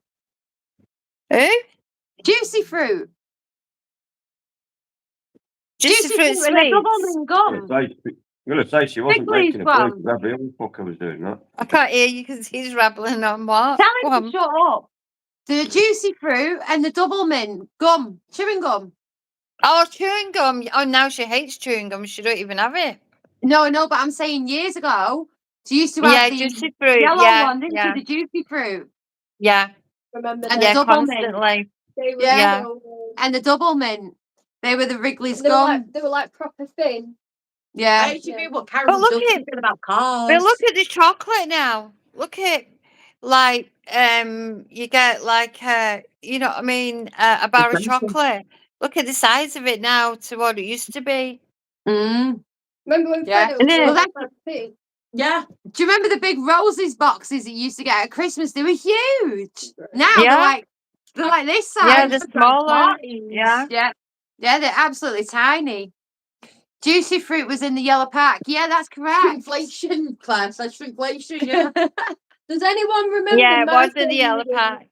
Who? Juicy fruit. Juicy fruit and a sweets. double gum. I'm gonna say she wasn't Wrigley's making a one. break. That the other fucker was doing that. I can't hear you because he's rabbling on what? Tell Go him on. to shut up. The juicy fruit and the double mint gum, chewing gum. Oh, chewing gum. Oh, now she hates chewing gum. She don't even have it. No, but I'm saying years ago, she used to Yeah, have the juicy fruit. yellow Yeah, one, didn't yeah, she? The juicy fruit yeah, Remember And them? the yeah. double mint. Constantly. They were Yeah. so good. and the double mint. They were the Wrigley's They were gum. like proper thin. I Yeah. used to Yeah. be what Karen But was look still at- thinking about cars. But look at the chocolate now. Look at like you get like you know what I mean, a bar of Expensive. chocolate. Look at the size of it now to what it used to be. Mm. Remember when Yeah. Fredo And was then- Well, like big? Yeah. Do you remember the big roses boxes that you used to get at Christmas? They were huge. Now Yeah. they're like this size. Yeah, they're smaller. Parties. Yeah. Yeah, they're absolutely tiny. Juicy fruit was in the yellow pack. Yeah, that's correct. Shrinkflation, class. That's shrinkflation, yeah. Does anyone remember? Yeah, it was in the micro yellow noodles? pack.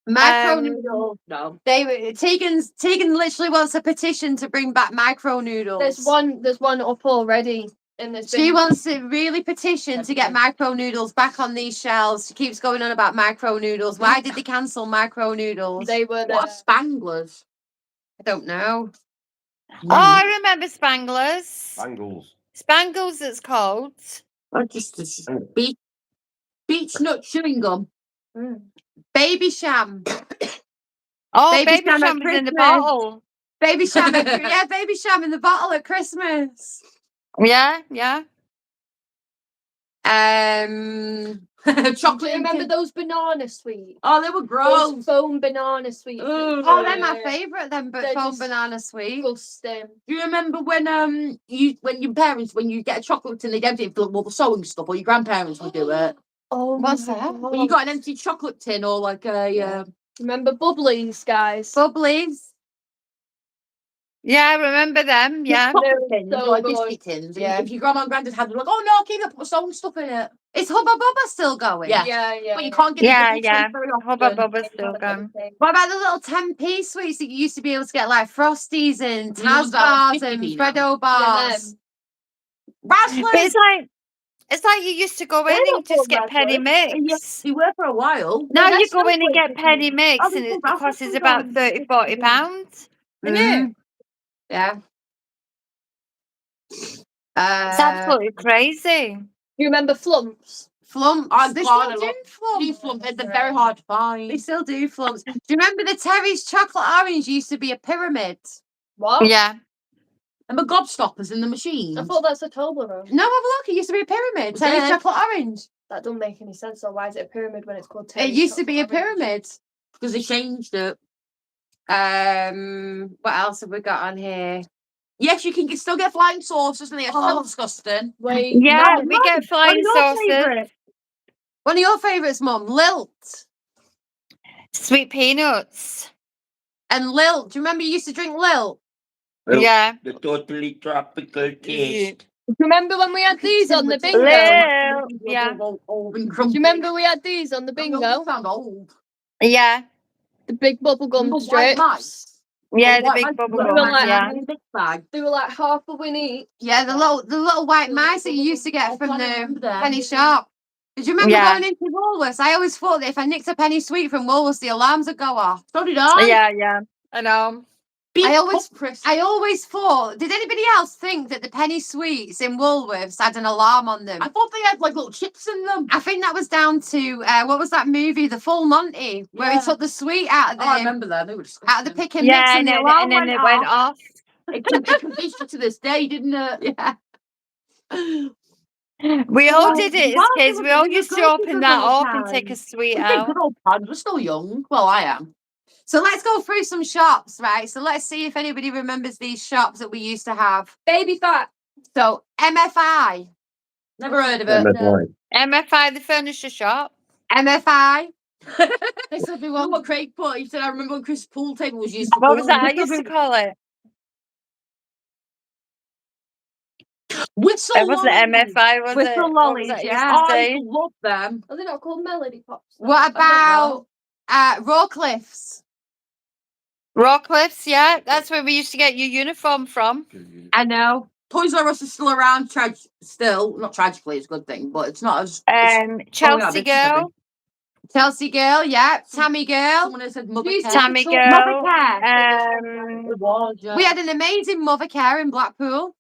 Micro Um, noodles. No. They were Tegan literally wants a petition to bring back micro noodles. There's one up already in this. She bin. wants to really petition to get micro noodles back on these shelves. She keeps going on about micro noodles. Why did they cancel micro noodles? They were What are there. Spanglers? I don't know. Oh, I remember Spanglers. Bangles. Spangles, it's called. Or just beach nut chewing gum. Baby Sham. Oh, Baby baby Sham at sham was in the Christmas. bottle. Baby Sham. Yeah, Baby Sham in the bottle at Christmas. Yeah, yeah. Chocolate. Do you remember those banana sweets? Oh, they were Those gross. foam banana sweets. Ugh. Oh, they're my favourite. Them, but They're foam just banana sweet. Disgusting. Do you remember when your parents, when you get a chocolate tin, they'd empty it for all the sewing stuff, or your grandparents would do it? Oh, What's my that? When you God. got an empty chocolate tin, or like a Remember bubblies, guys? Bubblies. Yeah, I remember them. Yeah. chocolate tins, so like good. biscuit tins. Yeah. And if your grandma and granddad had them, like, oh no, keep it, put sewing stuff in it. Is Hubba Bubba still going? Yeah. Yeah. But you can't get Yeah, the double yeah. ones very often. Hubba Bubba's still gone. What about the little 10p sweets that you used to be able to get, like Frosties and The ones Taz that are bars 50p and now. Freddo bars? But Raspberry. it's like you used to go in They're and just not get penny raspberries. mix. They were for a while. Now they're you go in and snowflakes, get isn't penny it? mix Oh, and they it call costs us raspberry about ones. 30-40 pounds. Isn't it? Yeah. It's absolutely crazy. You remember flumps? Flumps. Oh, They God, I still do flumps. These flumps, they're very hard to They find. still do flumps. Do you remember the Terry's chocolate orange used to be a pyramid? What? Yeah. And the gobstoppers in the machines. I thought that's a Toblerone. No, have a look. It used to be a pyramid. Terry's Yeah. chocolate orange. That don't make any sense. So why is it a pyramid when it's called? It Terry's used to be a chocolate orange? pyramid. because they changed it. What else have we got on here? Yes, you can still get flying saucers, and they're so disgusting. Wait. Yeah, No, we get One flying of your saucers. favourites. One of your favourites, Mum, Lilt. Sweet peanuts. And Lilt. Do you remember you used to drink Lilt? Well, Yeah. The totally tropical taste. Remember when we had these on the bingo? Lil. Yeah. Old and Do crumbly. you remember we had these on the Bingo bingo? sound old. Yeah. The big bubblegum Little white strips. mice. Yeah, Or the white big mice bubble with They were gums, like- yeah. in a big bag. They were like half a win each. Yeah, the little white mice that you used to get Oh, from I the remember them. penny shop. Did you remember Yeah. going into Woolworths? I always thought that if I nicked a penny sweet from Woolworths, the alarms would go off. So did I. Yeah, yeah. I know. Big I always- cup crisp. I always thought. Did anybody else think that the penny sweets in Woolworths had an alarm on them? I thought they had like little chips in them. I think that was down to what was that movie, The Full Monty, where he Yeah. took the sweet out of the I remember that. They were disgusting. out of the pick and Yeah, mix, and the alarm then it went off. It convinced you to this day, didn't it? Yeah. We all Well, did it as well, kids. We all used to open that up and take a sweet We did out. good old times. We're still young. Well, I am. So let's go through some shops, right? So let's see if anybody remembers these shops that we used to have. Baby fat. So MFI. Never heard of it. MFI, the furniture shop. MFI. This will be one what Craig put. He said, I remember when Chris' pool table was used for What was pool." that I used to call it? Whistle It wasn't lollies. MFI, was Whistle it? What was lollies, that yeah. used to I say? love them. Are they not called Melody Pops? What about Rawcliffe's? Rawcliffe's, yeah. That's where we used to get your uniform from. I know. Toys R Us is still around. Still, not tragically, it's a good thing, but it's not as. Chelsea Girl. Chelsea Girl, yeah. Tammy Girl. Someone has said Mother Jeez, Care. Tammy Mother Girl. Care. It was, yeah. We had an amazing Mother Care in Blackpool.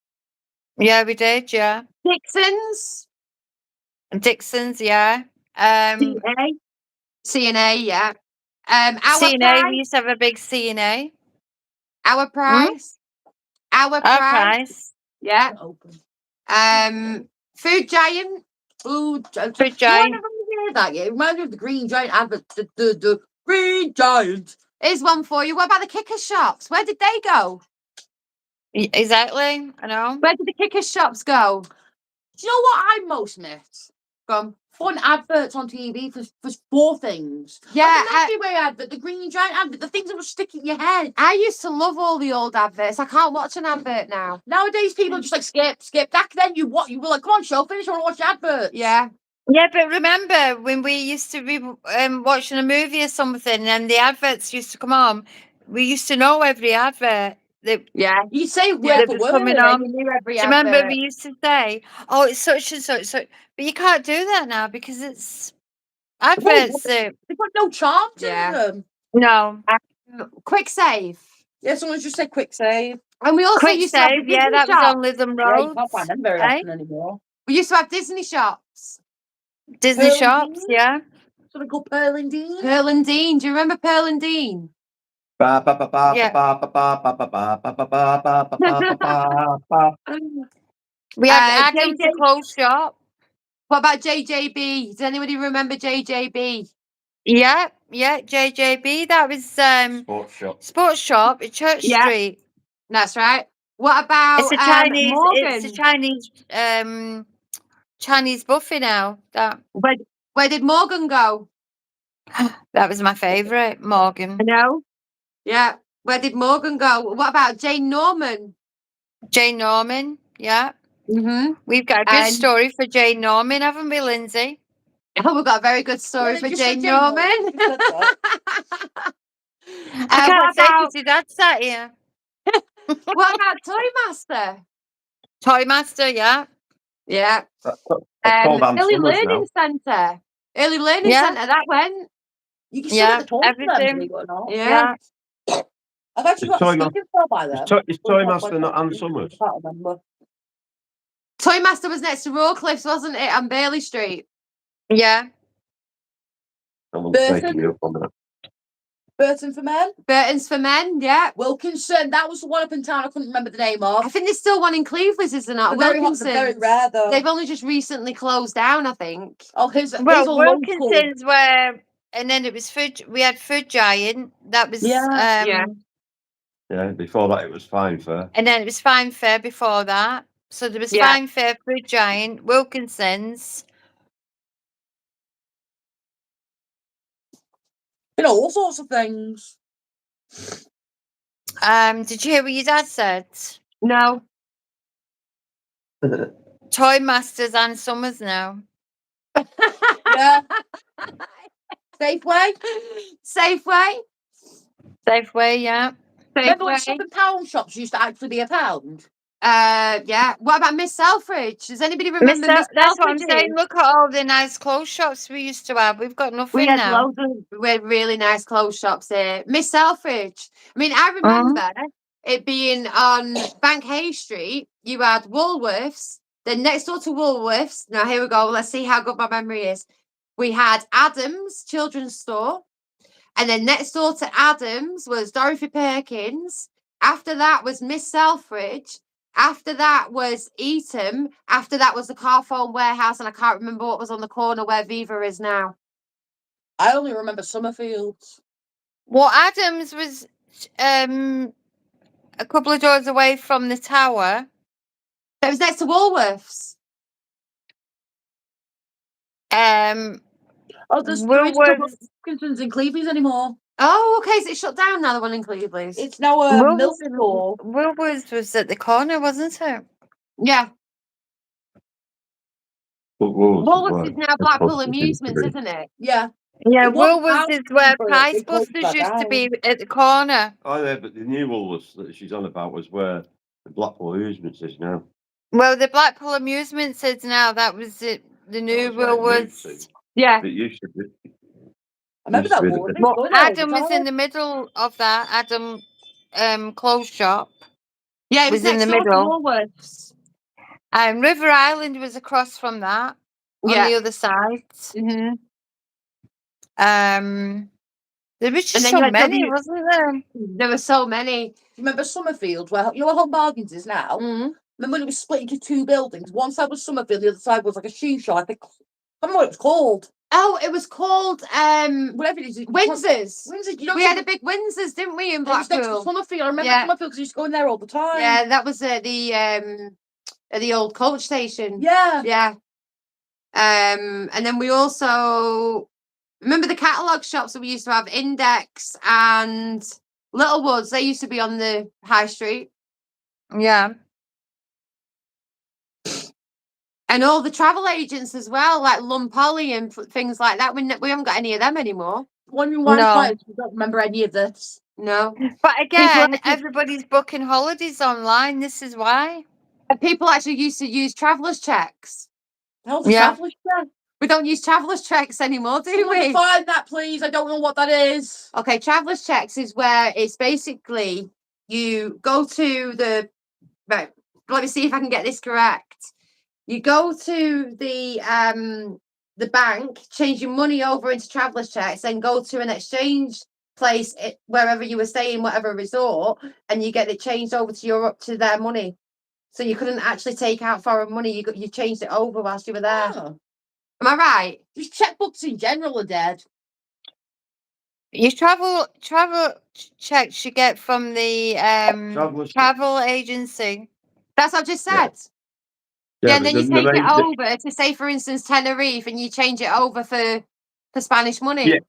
Yeah, we did, yeah. Dixon's. Dixon's, yeah. C&A. C&A, yeah. Our C&A, Price. we used to have a big C&A. Our Price. Our Our Price. price. Yeah. Open. Food Giant. Food Giant. Food No, I Giant. never heard that yet. It reminds me of the Green Giant advert. The Green Giant. Here's one for you. What about the Kicker shops? Where did they go? Exactly, I know. Where did the Kicker shops go? Do you know what I most miss? Gone. Fun adverts on TV for 4 things. Yeah, Like the Milky Way advert, the Green Giant advert, the things that will stick in your head. I used to love all the old adverts. I can't watch an advert now. Nowadays, people are just like skip. Back then, you were like, come on, show, finish, I want to watch the adverts. Yeah. Yeah, but remember when we used to be watching a movie or something and the adverts used to come on, we used to know every advert that Yeah. You say Yeah, word for was word. coming Yeah, on. you knew every Do you remember advert. we used to say, oh, it's such and such, but you can't do that now because it's adverts. They've got no charm to Yeah. them. No. Quick Save. Yeah, someone's just said quick save. And we also Quick used to have the Save, yeah, Disney that was shops. on Lytham Yeah, you Road. can't find them very eh? often anymore. We used to have Disney shops. Disney Pearl shops, Dean? yeah. Something called Pearl and Dean. Pearl and Dean. Do you remember Pearl and Dean? We had JJ Adam's clothes shop. What about JJB? Does anybody remember JJB? Yeah, JJB. That was Sports shop. sports shop at Church Yeah. Street. That's right. What about It's a Chinese. Morgan? It's a Chinese buffet now. Where did Morgan go? That was my favourite, Morgan. know. Yeah. Where did Morgan go? What about Jane Norman? Jane Norman. Yeah, Mm-hmm. we've got a good And- story for Jane Norman, haven't we, Lindsay? Oh, we've got a very good story Yeah, for just said Jane Jane Norman. Norman. Just said that. I can't what say about, because your dad sat here. what about Toy Master? Toy Master, yeah. Yeah. That's called Ann Early Summers Learning Centre. Early Learning Yeah. Centre, that went. You can see Yeah, the toys for them, everything. believe it or not. Yeah. I've actually got Toy a Ma- sneaking store by them. Is Toy Master not Ann Summers? I can't remember. Toy Master was next to Rawcliffe's, wasn't it, on Bailey Street? Yeah. Someone's Burton? taking me up on that. Burton for Men. Burton's for Men, yeah. Wilkinson. That was the one up in town I couldn't remember the name of. I think there's still one in Cleveland's, isn't it? They're very hot, they're very Wilkinson's. rare though. They've only just recently closed down, I think. Oh, his Well, a local. Wilkinson's were, and then it was Food. We had Food Giant. That was Yeah. Yeah. Yeah, before that it was Fine Fair. And then it was Fine Fair before that. So there was Yeah. Fine Fair, Food Giant, Wilkinson's. You know, all sorts of things. Did you hear what your dad said? No. Toy Masters and Summers now. Yeah. Safeway. Safeway. Safeway, yeah. Remember when Safeway. shopping pound shops used to actually be a pound? Yeah. What about Miss Selfridge? Does anybody remember Miss That's what I'm Selfridge? saying. Look at all the nice clothes shops we used to have. We've got nothing We had now. loads of we had really nice clothes shops here. Miss Selfridge. I mean, I remember it being on Bank Hay Street. You had Woolworths. Then next door to Woolworths. Now here we go. Let's see how good my memory is. We had Adams Children's Store. And then next door to Adams was Dorothy Perkins. After that was Miss Selfridge. After that was Eton. After that was the car phone warehouse, and I can't remember what was on the corner where Viva is now. I only remember Summerfields. Well, Adams was a couple of doors away from the tower. It was next to Woolworths. Oh, there isn't Woolworths, Wilkinson's in Cleveland anymore. Oh, okay. Is it shut down now? The one in Cleveland. It's now a milk store. Woolworths was at the corner, wasn't it? Yeah. Woolworths is now Blackpool Amusements, isn't it? Yeah. Yeah, It was Woolworths is where but Price they closed Busters that used to be down. at the corner. Oh, yeah, but the new Woolworths that she's on about was where the Blackpool Amusements is now. Well, the Blackpool Amusements is now. That was it. The new That was where it moved Woolworths. to. Yeah. It used to be. I remember Used to that be the Woolworths. big- Well, Go there all the Adam was in time. the middle of that. Adam clothes shop. Yeah, it was, Was in next the door to middle. Woolworths. River Island was across from that on Yeah. the other side. Mm-hmm. There was just then so you had many, wasn't there? There were so many. Remember Summerfields, where you know where Home Bargains is now? Mm-hmm. Remember when it was split into two buildings? One side was Summerfield, the other side was like a shoe shop. I think I don't know what it was called. Oh, it was called Whatever it is. Windsor's. Windsor. You know, We had a big Windsor's, didn't we, in it was next to Blackpool? Summerfield. I remember Yeah. Summerfield because I used to go in there all the time. Yeah, that was at the old coach station. Yeah. Yeah. And then we also remember the catalogue shops that we used to have, Index and Littlewoods. They used to be on the high street. Yeah. And all the travel agents as well, like Lumpolly and things like that. We haven't got any of them anymore. Wondering why No. I don't remember any of this. No. But again, actually- everybody's booking holidays online. This is why. And people actually used to use traveller's checks. Hell's Yeah. Traveller's Check. We don't use traveller's checks anymore, do Someone we? define that, please. I don't know what that is. Okay, traveller's checks is where it's basically you go to the right. Let me see if I can get this correct. You go to the bank, change your money over into traveller's checks, then go to an exchange place wherever you were staying, whatever resort, and you get it changed over to their money. So you couldn't actually take out foreign money. You changed it over whilst you were there. Oh. Am I right? Just checkbooks in general are dead. Your travel checks you get from the Traveller's travel agency. That's what I just said. Yeah. Yeah, and then but you the take main- it over to, say, for instance, Tenerife, and you change it over for Spanish money. Yeah.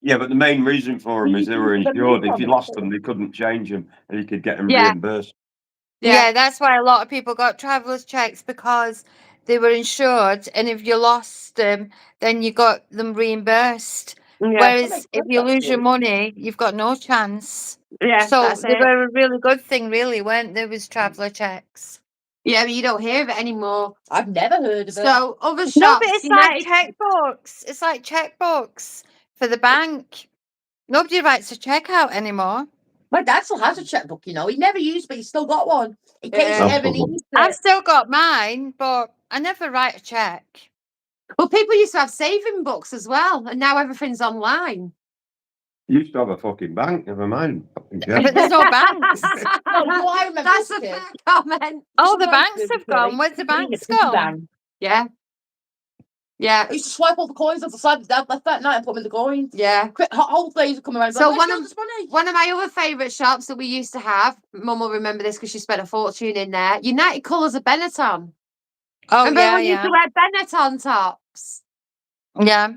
Yeah, but the main reason for them is they were The insured. If you refund. lost them, they couldn't change them, and you could get them Yeah. reimbursed. Yeah, that's why a lot of people got travelers checks because they were insured, and if you lost them, then you got them reimbursed. Yeah. Whereas makes if sense, you lose your actually. money, you've got no chance. Yeah, So that's they it. were a really good thing, really, weren't they? Was traveller checks. Yeah, but you don't hear of it anymore. I've never heard of it. So other shops. No, but it's like United- checkbooks. It's like checkbooks for the bank. Nobody writes a check out anymore. My dad still has a checkbook, you know. He never used it, but he's still got one. In case Yeah. he ever That's needs I've it. still got mine, but I never write a check. Well, people used to have saving books as well, and now everything's online. You used to have a fucking bank, never mind. Fucking But check. there's no banks. No, I remember That's this a kid. fair comment. Oh, the Sometimes banks they have would gone. say, Where's the "Bring it banks to the gone? bank." Yeah. Yeah. I used to swipe all the coins off the side. Dad left that night and put them in the coins. Yeah. Whole days would come around. So Like, one "Where's of- this money?" One of my other favourite shops that we used to have, Mum will remember this because she spent a fortune in there. United Colours of Benetton. Oh, Remember yeah, when you used yeah. to wear Benetton tops? Yeah.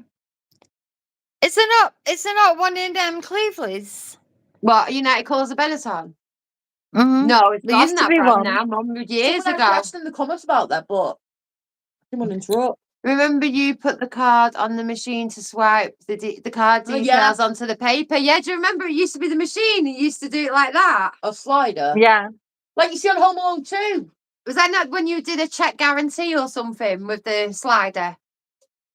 Is there not one in Cleveland's? What, United Colours of Benetton? Mm-hmm. No, it's There gone used to that be brand one. now, Mum, years Someone ago. asked in the comments about that, but I didn't want to interrupt. Remember you put the card on the machine to swipe the card Oh, details yeah. onto the paper? Yeah, do you remember it used to be the machine? It used to do it like that. A slider. Yeah. Like you see on Home Alone 2. Was that not when you did a check guarantee or something with the slider?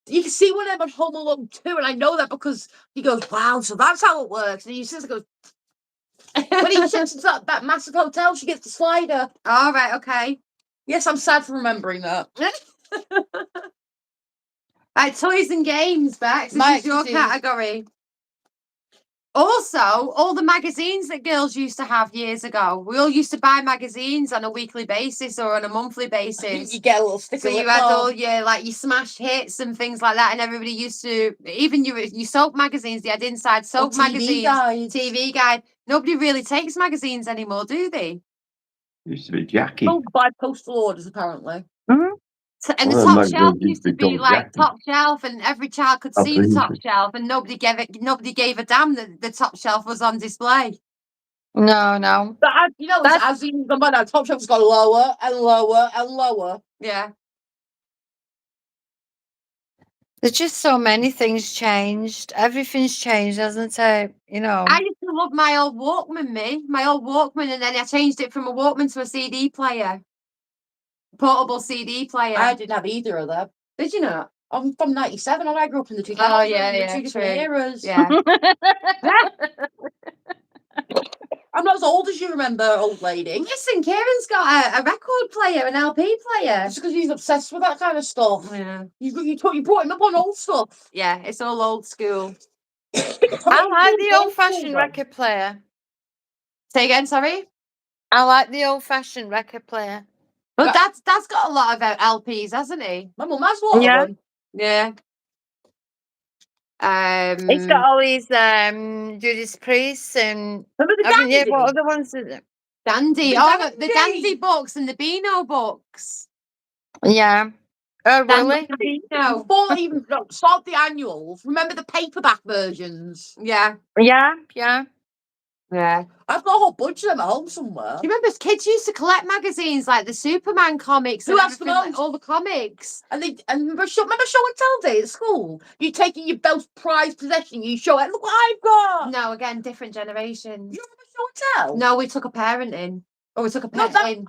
You can see one of them on Home Alone 2, and I know that because he goes, "Wow, so that's how it works." And he just goes, when he checks into that massive hotel, she gets the slider. All right, okay. Yes, I'm sad for remembering that. Right, toys and games, Bex. This My is your expertise. category. Also, all the magazines that girls used to have years ago, we all used to buy magazines on a weekly basis or on a monthly basis. You get a little sticker. So you had all your like your smash hits and things like that, and everybody used to even your soap magazines. They had inside soap magazines, TV guide. Nobody really takes magazines anymore, do they? Used to be Jackie. Sold by postal orders, apparently. And the Well, top magazines shelf used used to to be be called like Jackie. top shelf, and every child could I've see the been top to- shelf, and nobody gave a damn that the top shelf was on display. No. But you know, That's- as even gone by now, top shelf's got lower and lower and lower. Yeah. There's just so many things changed. Everything's changed, hasn't it? You know. I used to love my old Walkman, and then I changed it from a Walkman to a CD player, portable CD player. I didn't have either of them. Did you not? I'm from '97. I grew up in the 2000s. Oh, yeah, the yeah, two different true. eras. Yeah. I'm not as old as you remember, old lady. Listen, Kieran's got a record player, an LP player. Just because he's obsessed with that kind of stuff. Yeah. You brought him up on old stuff. Yeah, it's all old school. I like the old-fashioned record player. Say again, sorry? I like the old-fashioned record player. But Dad's got a lot of LPs, hasn't he? My mum has one Yeah. of them. Yeah. He's got all these Judas Priest and Remember the yeah, Dandy? what other ones is it? Dandy. The Oh, the Dandy. Dandy books and the Beano books. Yeah. Oh, really? Dandy Beano. Before they even start the annuals, remember the paperback versions? Yeah. Yeah. Yeah. I've got a whole bunch of them at home somewhere. Do you remember kids used to collect magazines like the Superman comics Who and else everything, like, knows? all the comics? And remember show and tell day at school? You taking your best prized possession, you show it. Look what I've got. No, again, different generations. You remember show and tell? No, we took a parent in. Or we took a No, pet that- in.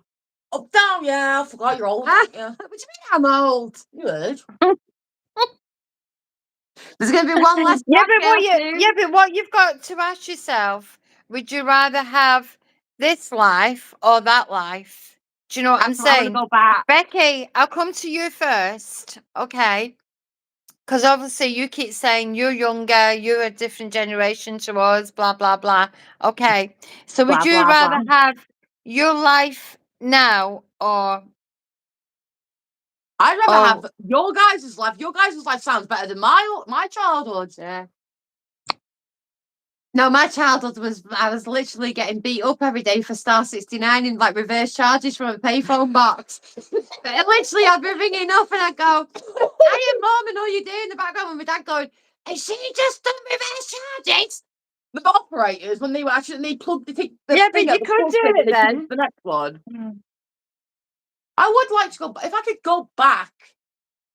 Oh, damn, yeah, I forgot you're old. Ah. Yeah, What do you mean I'm old? you heard. There's going to be one less. Yeah, black but what girl you, soon. yeah, but what you've got to ask yourself: would you rather have this life or that life? Do you know what I'm I want to saying? go back. Becky, I'll come to you first, okay? Because obviously you keep saying you're younger, you're a different generation to us, blah, blah, blah. Okay. So would Blah, you blah, rather have your life now or I'd rather Oh. have your guys' life. Your guys' life sounds better than my childhood. Yeah. No, my childhood I was literally getting beat up every day for Star 69 in like reverse charges from a payphone box. But literally, I'd be ringing up and I'd go, "Hiya, Mum," and all you do in the background with my dad going, "Has she just done reverse charges?" The operators, when they were actually, they plugged the Yeah, but thing you out, the could plug do thing, it and they plugged then. the next one. Mm. I would like to go. If I could go back,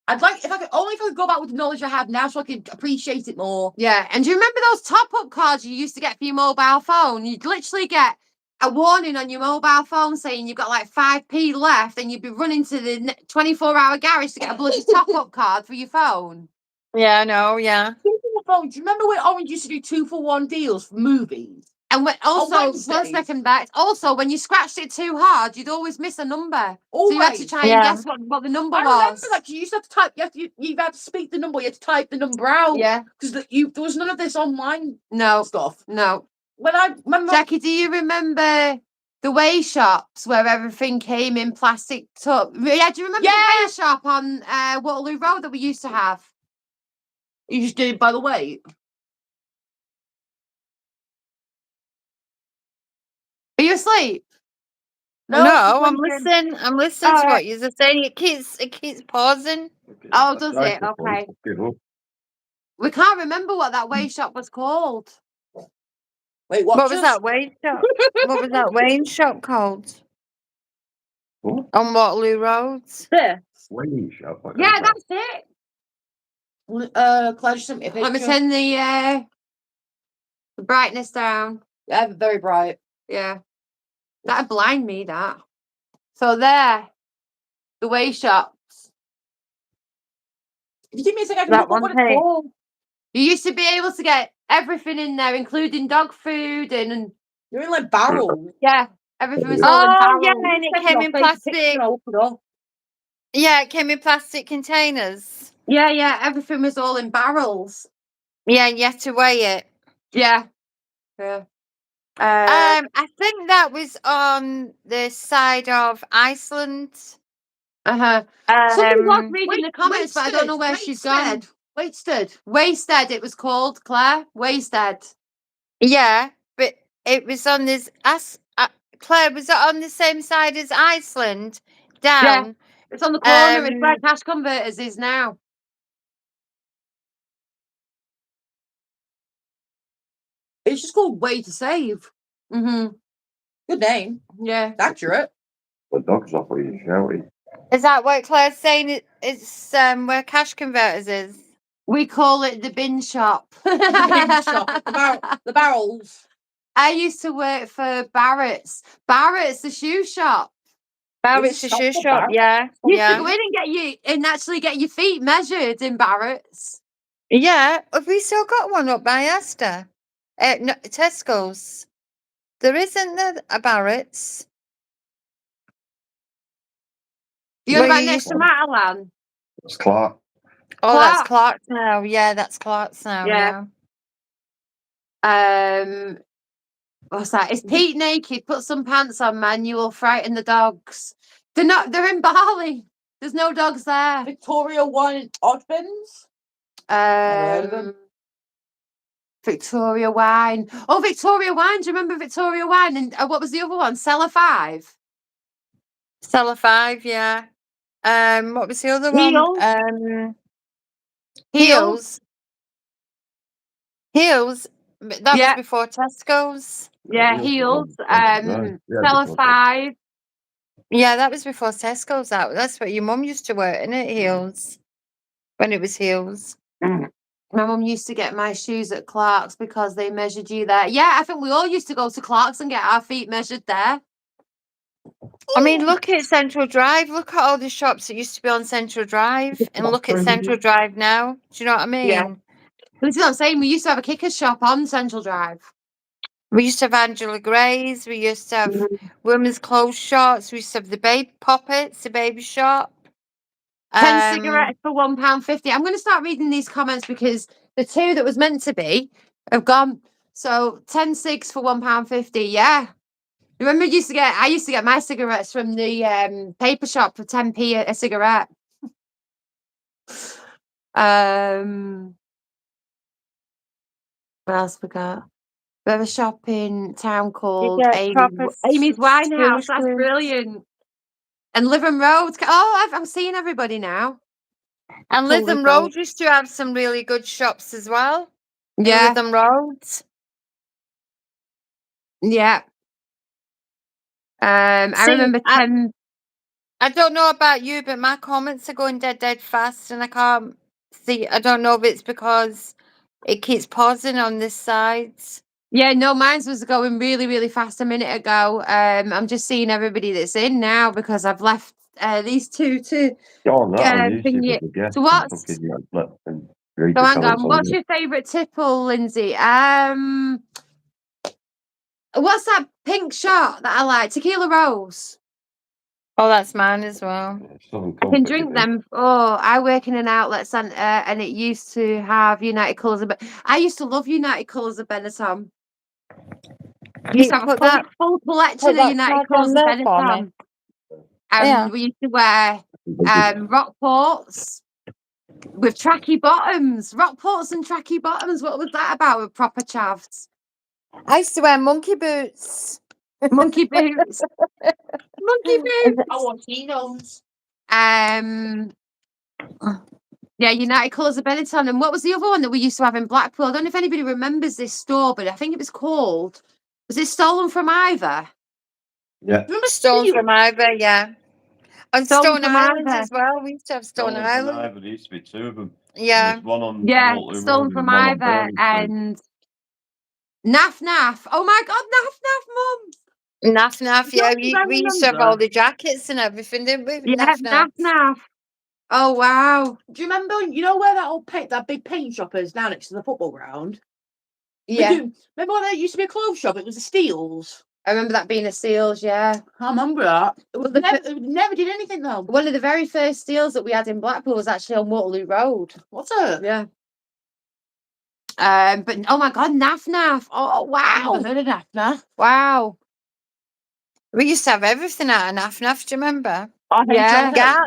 I'd like if I could go back with the knowledge I have now, so I could appreciate it more. Yeah, and do you remember those top-up cards you used to get for your mobile phone? You'd literally get a warning on your mobile phone saying you've got like 5p left, and you'd be running to the 24-hour garage to get a bloody top-up card for your phone. Yeah, I know, yeah. Speaking of phones, do you remember when Orange used to do 2-for-1 deals for movies? And also, one Wednesdays. second back. Also, when you scratched it too hard, you'd always miss a number. So you had to Always. try and Yeah. guess what the number I was. remember that you used to have to type. You had to speak the number. You had to type the number out. Yeah. Because there was none of this online No. stuff. No. When I remember, Jackie, do you remember the way shops where everything came in plastic tub? Yeah. Do you remember the way shop on Waterloo Road that we used to have? you just did it by the way. Are you asleep? No, I'm wondering- listening. I'm listening to Alright. what you're saying. It keeps pausing. Oh, does it? Okay. Give up. We can't remember what that way shop was called. Wait, What was us. that Wayne shop? What was that Wayne shop called? What? On Waterloo Road? There. Wayne shop. I Yeah, don't know. that's it. Claire just sent me a Let me picture. turn the brightness down. Yeah, very bright. Yeah. That'd blind me, that. So there. The way shops. If you give me a second, I can That look up one, what it's hey. called. You used to be able to get everything in there, including dog food and You're in like barrels. yeah, everything was all in Oh, barrels. yeah, and it came in plastic. Yeah, it came in plastic containers. Yeah, everything was all in barrels. Yeah, and you had to weigh it. Yeah. Yeah. I think that was on the side of Iceland. Somebody was Um, reading the comments, but I don't know where she's gone. Wasted. Wasted, it was called, Claire. Wasted. yeah, but it was on this. Claire, was it on the same side as Iceland? Down. It's on the corner. It's where Um, Cash Converters is now. It's just called Way to Save. Mm-hmm. Good name. Yeah. It's accurate. The dog's off with you shouting. Is that what Claire's saying? It's where Cash Converters is. We call it the bin shop. Bin shop, the barrels. I used to work for Barrett's. Barrett's, the shoe shop. Barrett's the shop shoe for shop. Barrett's? Yeah, You used to go yeah, in and actually get your feet measured in Barrett's. yeah. Have we still got one up by Asda? No, Tesco's. There isn't there a Barrett's. You're Where about you next used to to- Matalan. It's Clark. Oh, that's Clark. Clark's now. Yeah, that's Clark's now. Yeah. Yeah. What's that? Is Pete naked? Put some pants on, man. You will frighten the dogs. They're not. They're in Bali. There's no dogs there. Victoria Wine Oddbins. heard of them. Victoria Wine. Oh, Victoria Wine. Do you remember Victoria Wine? And what was the other one? Cellar 5. Cellar 5. Yeah. What was the other Heels. one? Heels. Heels. That Yeah. was before Tesco's. Yeah, Heels. Cellar 5. Yeah, that was before Tesco's. That's what your mum used to wear, isn't it? Heels. When it was heels. My mum used to get my shoes at Clark's because they measured you there. Yeah, I think we all used to go to Clark's and get our feet measured there. I mean, look at Central Drive. Look at all the shops that used to be on Central Drive, and look at Central Drive now. Do you know what I mean? Yeah. This is what I'm saying. We used to have a kickers shop on Central Drive. We used to have Angela Gray's. We used to have women's clothes shops. We used to have the baby poppets, the baby shop. 10 cigarettes for £1.50. I'm going to start reading these comments because the 2 that was meant to be have gone. So 10 cigs for £1.50. Yeah. Remember, I used to get my cigarettes from the paper shop for 10p a cigarette. What else we got? We have a shop in town called Amy's Winehouse. That's brilliant. And Lytham Road. Oh, I'm seeing everybody now. And Cool Lytham Road. Road used to have some really good shops as well. Yeah. Lytham Road. Yeah. I See, remember 10. I don't know about you, but my comments are going dead fast, and I can't see. I don't know if it's because it keeps pausing on this side. Yeah, no, mine was going really, really fast a minute ago. I'm just seeing everybody that's in now because I've left these 2 to Go on that on thing YouTube. it. if you get So what's some fucking, and so read the hang comments on, on what's it. your favourite tipple, Lindsay? What's that pink shot that I like? Tequila Rose. Oh, that's mine as well. Southern I can Comfort, drink you them. Oh, I work in an outlet centre and it used to have United Colours of I used to love United Colours of Benetton. I used to have a full collection of United Colours of Benetton. And we used to wear Rockports with tracky bottoms. Rockports and tracky bottoms. What was that about with proper chavs? I used to wear monkey boots. Monkey boots. Monkey boots. I want Tino's. Yeah, United Colours of Benetton. And what was the other one that we used to have in Blackpool? I don't know if anybody remembers this store, but I think it was called. Was it Stolen from Ivor? Yeah. Stolen from Ivor, yeah. And Stolen Stone from Island Ivor. as well. We used to have Stone Island. There used to be 2 of them. Yeah. There's one on Yeah, Waterloo Stolen Road from and one on Ivor Birmingham Street. and Naff Naff. Oh my God, Naff Naff, Mum. Naff Naff, yeah. I We used to have remember. all the jackets and everything, didn't we? Yeah, Naff Naff Naff. Oh wow. Do you remember? You know where that big paint shop is now next to the football ground? Yeah, Remember when there used to be a clothes shop? It was the Steels. I remember that being a Steels. Yeah. I remember that. Well, It never did anything though. one of the very first Steels that we had in Blackpool was actually on Waterloo Road. What's it? Yeah. But oh my god, Naff Naff. Oh I've wow. never heard of that. Nah. Wow. We used to have everything out of Naff Naff. Do you remember? Yeah. Gap.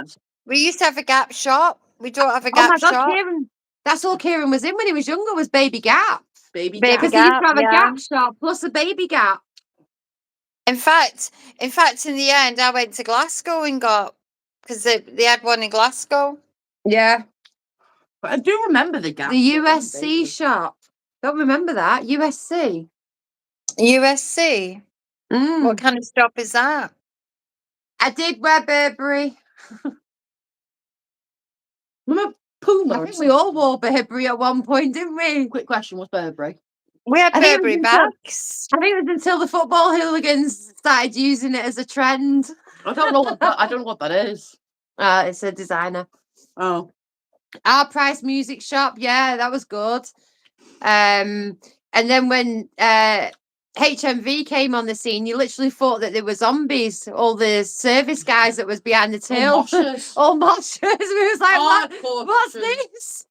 We used to have a Gap shop. We don't have a Oh my Gap god, shop. Kieran. That's all Kieran was in when he was younger, was Baby Gap. Baby Baby Gap. Because he used to Gap, have a yeah. Gap shop plus a Baby Gap. In fact, in the end, I went to Glasgow and got because they had one in Glasgow. Yeah. But I do remember the Gap. The but I don't USC vaguely. shop. Don't remember that. USC. USC. Mm. What kind of shop is that? I did wear Burberry. Remember Puma? I and think we stuff? all wore Burberry at one point, didn't we? Quick question: what's Burberry? We had I think it Burberry was until- bags. I think it was until the football hooligans started using it as a trend. I don't know what that. I don't know what that is. It's a designer. Oh, Our Price Music Shop, yeah, that was good. And then when HMV came on the scene, you literally thought that there were zombies. All the service guys that was behind the till, moshers. all moshers. We was like, Hardcore what's moshers. this?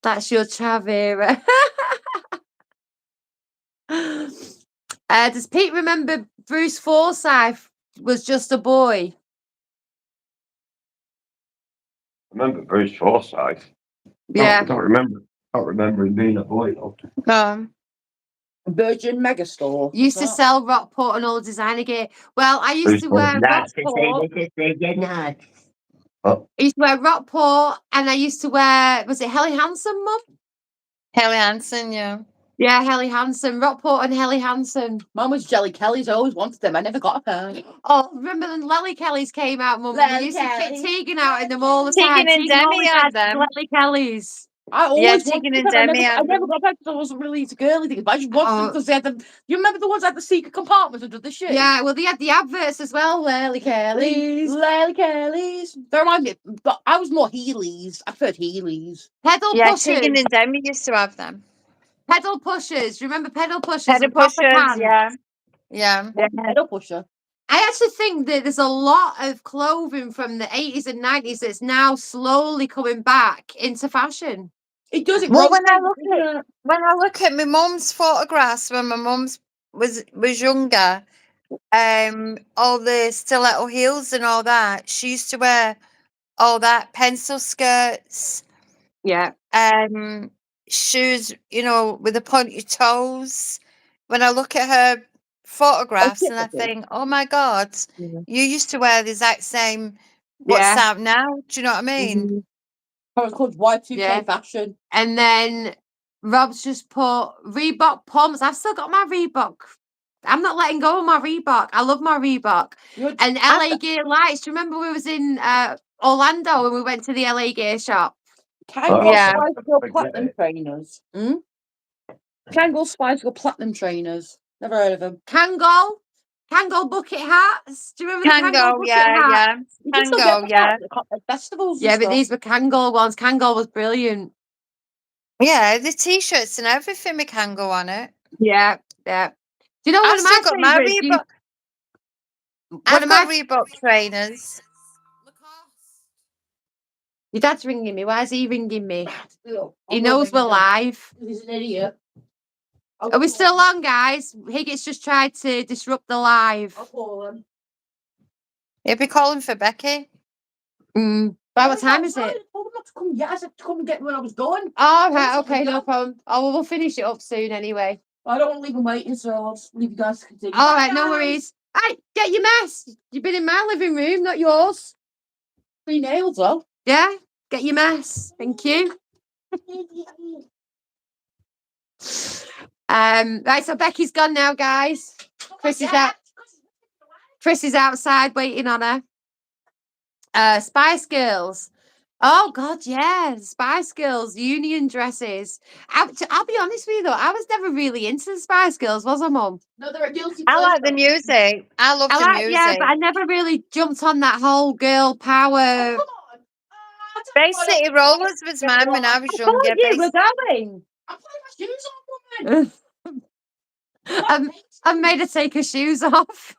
That's your Chavera. Does Pete remember Bruce Forsyth was just a boy? Remember Bruce Forsyth? Yeah. I don't remember. Can't remember him being a boy though. Virgin Megastore. Used to sell Rockport and all the designer gear. Well, I used to wear Rockport. I used to wear Rockport and I used to wear, was it Helly Hansen, Mum? Helly Hansen, yeah. Yeah, Helly Hansen. Rockport and Helly Hansen. Mine was Jelly Kelly's. I always wanted them. I never got a pair. Oh, remember when Lely Kellys came out, Mum? Lely We used to Kelly. kick Tegan out in them all the time. Tegan and Tegan Demi always had had them. Lely Kellys. I always Yeah, wanted Tegan and them. I Demi never, I had never them. got back because I wasn't really into girly things. But I just wanted them Oh. because they had them. You remember the ones that had the secret compartments under the shoe? Yeah, well, they had the adverts as well, Lely Kellys. Lely Kelly's. They remind me, but I was more Heelys. I preferred Heelys. Pedal Yeah, pushers. Tegan and Demi used to have them. Pedal pushers. Remember pedal pushers? Pedal and proper pushers, pants? yeah. Yeah. Pedal pusher. I actually think that there's a lot of clothing from the 80s and 90s that's now slowly coming back into fashion. It does it. Well, when I rotates, look at my mum's photographs when my mum's was younger, all the stiletto heels and all that, she used to wear all that, pencil skirts, Yeah. shoes, with the pointy toes. When I look at her photographs and I typical. think, oh my God, Yeah. you used to wear the exact same. What's Yeah. out now? Do you know what I mean? How it's called Y2K Yeah. fashion. And then Rob's just put Reebok pumps. I've still got my Reebok. I'm not letting go of my Reebok. I love my Reebok. You're- And LA Gear Lights. Do you remember we was in Orlando when we went to the LA Gear shop? Kangol Yeah. Spice Girl Forget Platinum it. Trainers. Hmm? Kangol Spice Girl Platinum Trainers. Never heard of them. Kangol bucket hats. Do you remember the Kangol Tango, bucket yeah, hat? yeah. You can still Tango, get them yeah. at festivals. Yeah, and but stuff. these were Kangol ones. Kangol was brilliant. Yeah, the t-shirts and everything we can go on it. Yeah, yeah. Do you know I've one of my still got my favourites? Reebok. One I've of got my Reebok trainers. Your dad's ringing me. Why is he ringing me? I'll He go knows ring we're him. live. He's an idiot. Are we still on, guys? Higgins just tried to disrupt the live. I'll call him. He'll be calling for Becky. By what time is I it? told him not to come yet. I said to come and get me when I was done. Oh, right, Something okay, no done. problem. Oh, well, we'll finish it up soon anyway. I don't want to leave him waiting, so I'll just leave you guys to continue. All Bye, right, no guys. worries. Hey, get your mess. You've been in my living room, not yours. Free nails, though. Yeah, get your mess. Thank you. Right, so Becky's gone now, guys. Chris is out. Chris is outside waiting on her. Spice Girls. Oh God, yeah, Spice Girls union dresses. I'll be honest with you though, I was never really into the Spice Girls, was I, Mum? No, they're a guilty I like the pleasure. music. I love the music. Yeah, but I never really jumped on that whole girl power. Oh, come on. Bay City Rollers was mine when I was I told younger. you we're going. I'm putting my shoes on, woman. I made her take her shoes off.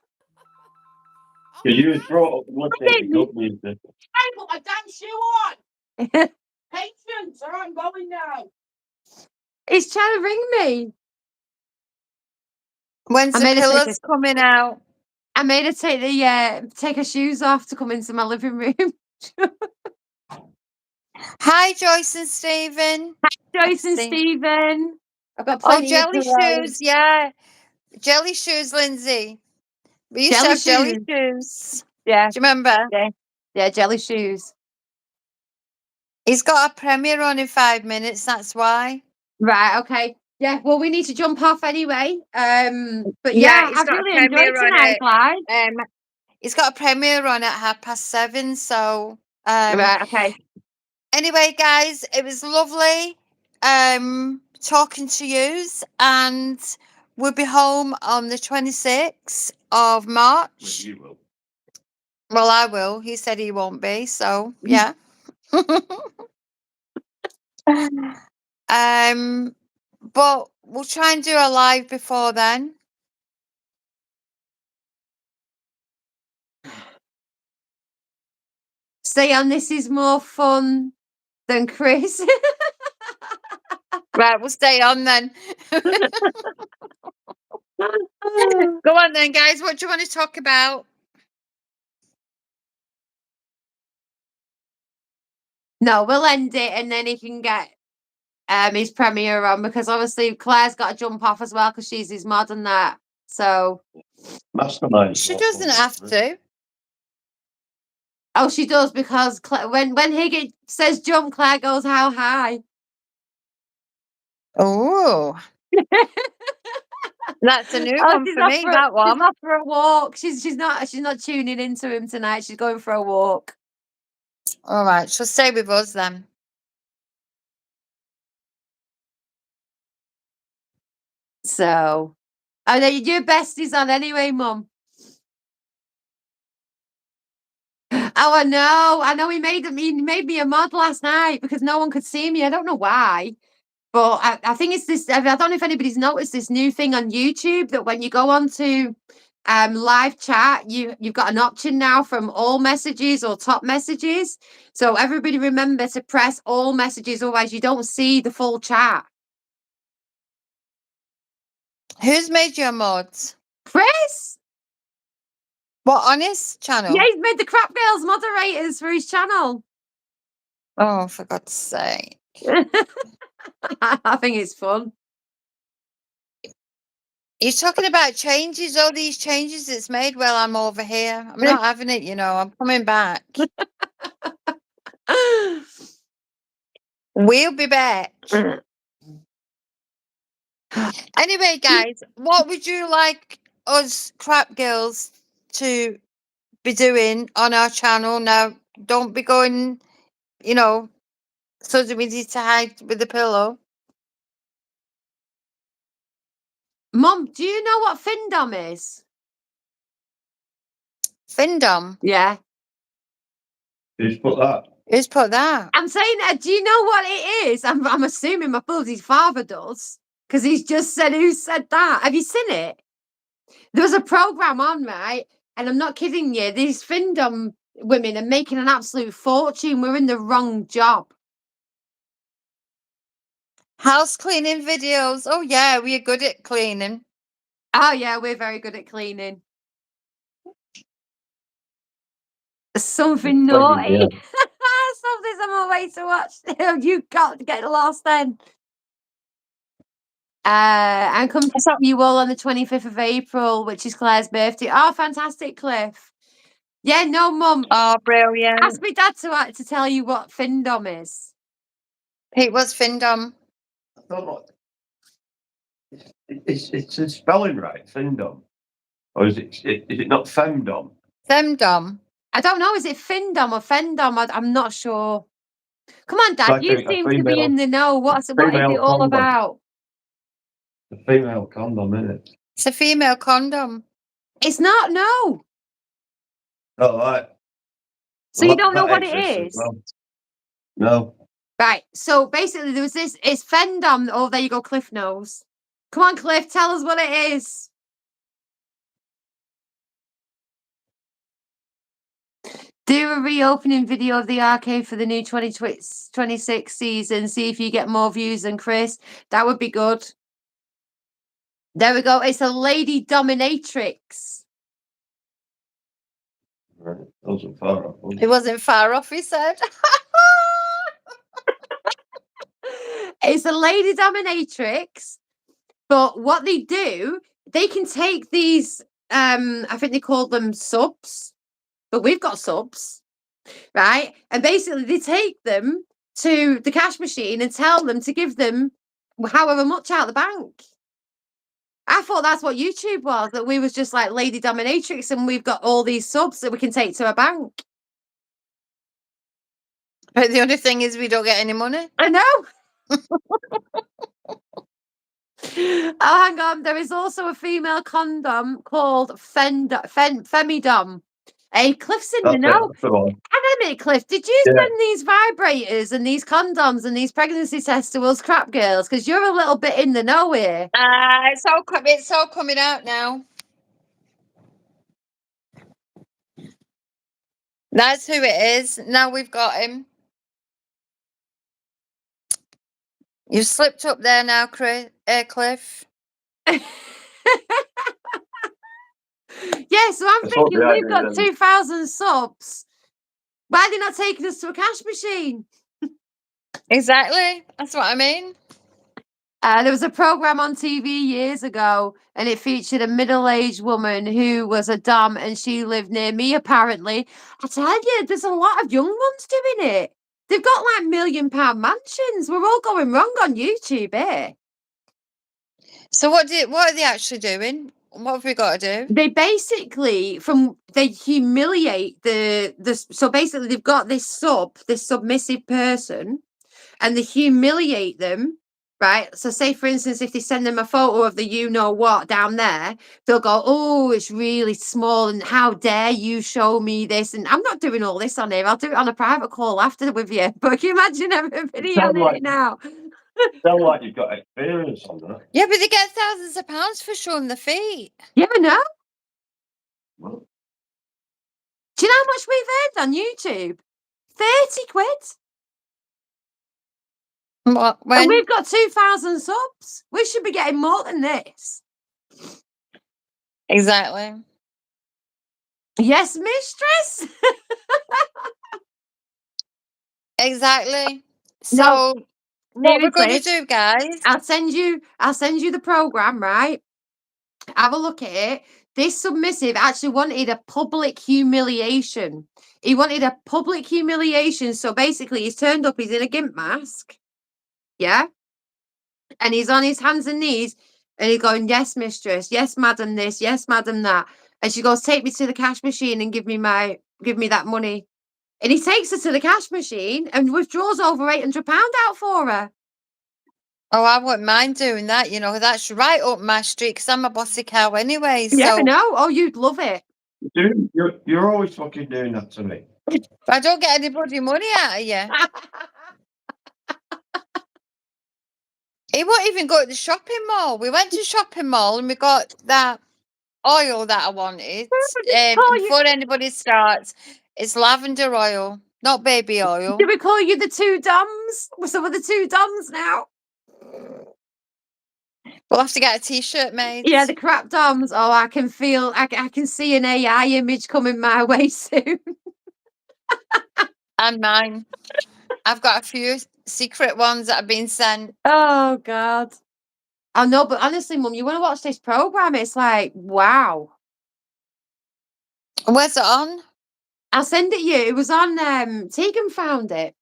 You brought up one thing, good music. I put my damn shoe on. Patience, or I'm going now. He's trying to ring me. When's I the made her take pillows coming out? I made her take her shoes off to come into my living room. Hi, Joyce and Stephen. Joyce and Steve. Stephen. I've got Oh, plenty of jelly pillows. shoes. Yeah. Jelly shoes, Lindsay. We used to Jelly have jelly shoes. shoes. Yeah, Do you remember? yeah, jelly shoes. He's got a premiere on in 5 minutes. That's why. Right, okay. Yeah, well, we need to jump off anyway. But Yeah, yeah, he's I've got a really enjoyed premiere on tonight's live. He's got a premiere on at 7:30. So, Right, okay. anyway, guys, it was lovely talking to yous, and we'll be home on the 26th of Well, March. you will. Well, I will. He said he won't be, so yeah. But we'll try and do a live before then. Stay on. This is more fun than Chris. Right, we'll stay on then. Go on then, guys. What do you want to talk about? No, we'll end it and then he can get his premiere on, because obviously Claire's got to jump off as well because she's his mod and that. So Mastermind. She doesn't have to. oh, she does, because when Higgett says jump, Claire goes how high. Oh, that's a new Oh, one she's for off me. for, That she's one. off for a walk. She's not tuning into him tonight. She's going for a walk. All right, she'll stay with us then. So, I know your besties on anyway, Mum. Oh, I know. He made me a mod last night because no one could see me. I don't know why. But I think it's this. I don't know if anybody's noticed this new thing on YouTube that when you go on to live chat, you've got an option now from all messages or top messages. So everybody remember to press all messages, otherwise you don't see the full chat. Who's made your mods? Chris? What, on his channel? Yeah, he's made the Crap Girls moderators for his channel. Oh, for God's sake. I think it's fun. You're talking about changes, all these changes it's made while I'm over here. I'm not having it, you know. I'm coming back. We'll be back. Anyway, guys, what would you like us crap girls to be doing on our channel? Now, don't be going, you know, social media to hide with the pillow. Mum, do you know what Findom is? Findom. Yeah. Who's put that? Who's put that? I'm saying, do you know what it is? I'm assuming my bloody father does, because he's just said, who said that? Have you seen it? There was a program on, right? And I'm not kidding you. These Findom women are making an absolute fortune. We're in the wrong job. House cleaning videos. Oh, yeah, we're good at cleaning. Oh, yeah, we're very good at cleaning. Something naughty. Yeah. Something's on my way to watch. You got to get lost then. And come to see you all on the 25th of April, which is Claire's birthday. Oh, fantastic, Cliff. Yeah, no, Mum. Oh, brilliant. Ask me Dad to tell you what Findom is. Pete, what's Findom? I don't know. It's a spelling right, Findom. Or is it not Femdom? Femdom. I don't know. Is it Findom or Fendom? I'm not sure. Come on, Dad. Like You a seem to be in the know. What is it female all condom. about? The female condom, isn't it? It's a female condom. It's not. No. Oh, right. So you don't know what it exists as is? well. No. Right. So basically, there was this. It's Fendom. Oh, there you go. Cliff knows. Come on, Cliff. Tell us what it is. Do a reopening video of the arcade for the new 2026 season. See if you get more views than Chris. That would be good. There we go. It's a lady dominatrix. Right. Wasn't far off, was It wasn't far off, he said. It's a lady dominatrix. But what they do, they can take these, I think they call them subs, but we've got subs, right? And basically they take them to the cash machine and tell them to give them however much out of the bank. I thought that's what YouTube was, that we was just like lady dominatrix and we've got all these subs that we can take to a bank. But the only thing is we don't get any money. I know. Oh, hang on. There is also a female condom called Femidom. Hey, Cliff's in the know. That's the one. Hang on a minute, Cliff. Did you Yeah. send these vibrators and these condoms and these pregnancy tests to us crap girls? Because you're a little bit in the know here. It's all coming out now. That's who it is. Now we've got him. You've slipped up there now, Cliff. Yeah, so I'm That's what thinking the we've got idea is. 2,000 subs. Why are they not taking us to a cash machine? Exactly. That's what I mean. There was a program on TV years ago, and it featured a middle-aged woman who was a dom, and she lived near me. Apparently, I tell you, there's a lot of young ones doing it. They've got like £1 million mansions. We're all going wrong on YouTube, eh? So what are they actually doing? What have we got to do? They basically they humiliate so basically they've got this submissive person, and they humiliate them, right? So say for instance, if they send them a photo of the you know what down there, they'll go, oh, it's really small, and how dare you show me this? And I'm not doing all this on here. I'll do it on a private call after with you. But can you imagine everybody on it now? Sound like you've got experience on that. Yeah, but they get thousands of pounds for showing the feet. You ever know? Well, Do you know how much we've earned on YouTube? 30 quid. What? And When? we've got 2,000 subs. We should be getting more than this. Exactly. Yes, mistress. Exactly. So No, what we're going to seriously, do, guys? I'll send you the program, right? Have a look at it. This submissive actually wanted a public humiliation. He wanted a public humiliation. So basically, he's turned up, he's in a gimp mask. Yeah. And he's on his hands and knees and he's going, yes, mistress, yes, madam, this, yes, madam, that. And she goes, take me to the cash machine and give me that money. And he takes her to the cash machine and withdraws over £800 out for her. Oh, I wouldn't mind doing that. You know, that's right up my street because I'm a bossy cow anyway. You never So know. Oh, you'd love it. dude, you're always fucking doing that to me. I don't get any bloody money out of you. He won't even go to the shopping mall. We went to the shopping mall and we got that oil that I wanted. call you- Before anybody starts, it's lavender oil, not baby oil. Do we call you the two Doms? We're some of the two Doms now. We'll have to get a t-shirt made. Yeah, the crap Doms. Oh, I can feel, I can see an AI image coming my way soon. And mine. I've got a few secret ones that have been sent. Oh, God. I know, but honestly, Mum, you want to watch this program? It's like, wow. Where's it on? I'll send it you. It was on, Tegan found it.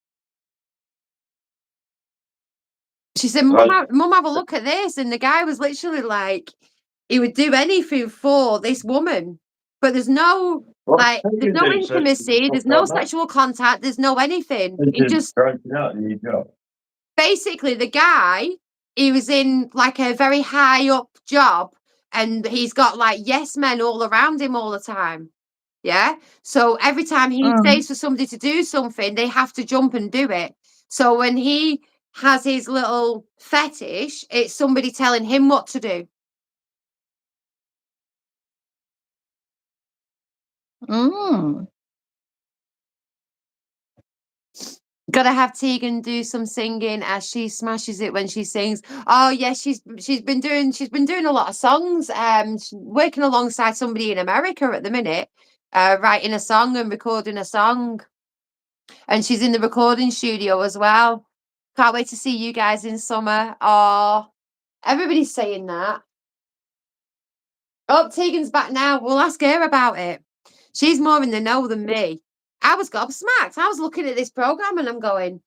She said, Mum, Right. Mum, have a look at this. And the guy was literally like, he would do anything for this woman. But there's no, What like, can there's you no do, so intimacy, there's stuff no like that? sexual contact, there's no anything. You He just, branching out in your job. basically, the guy, he was in like a very high up job and he's got like yes men all around him all the time. Yeah. So every time he says for somebody to do something, they have to jump and do it. So when he has his little fetish, it's somebody telling him what to do. Mm. Gotta have Tegan do some singing as she smashes it when she sings. Oh yeah, she's been doing a lot of songs. She's working alongside somebody in America at the minute, writing a song and recording a song. And she's in the recording studio as well. Can't wait to see you guys in summer. Oh, everybody's saying that. Oh, Tegan's back now. We'll ask her about it. She's more in the know than me. I was gobsmacked. I was looking at this program and I'm going,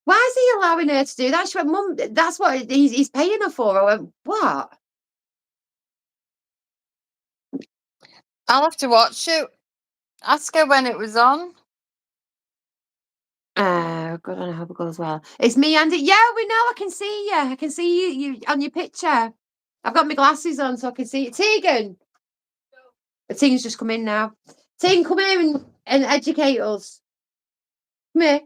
why is he allowing her to do that? She went, Mum, that's what he's paying her for. I went, what? I'll have to watch it. Ask her when it was on. Good on have a go as well. It's me, Andy. Yeah, we know. I can see you. I can see you on your picture. I've got my glasses on so I can see you. Tegan. Tegan's just come in now. Tegan, come here and educate us. Come here.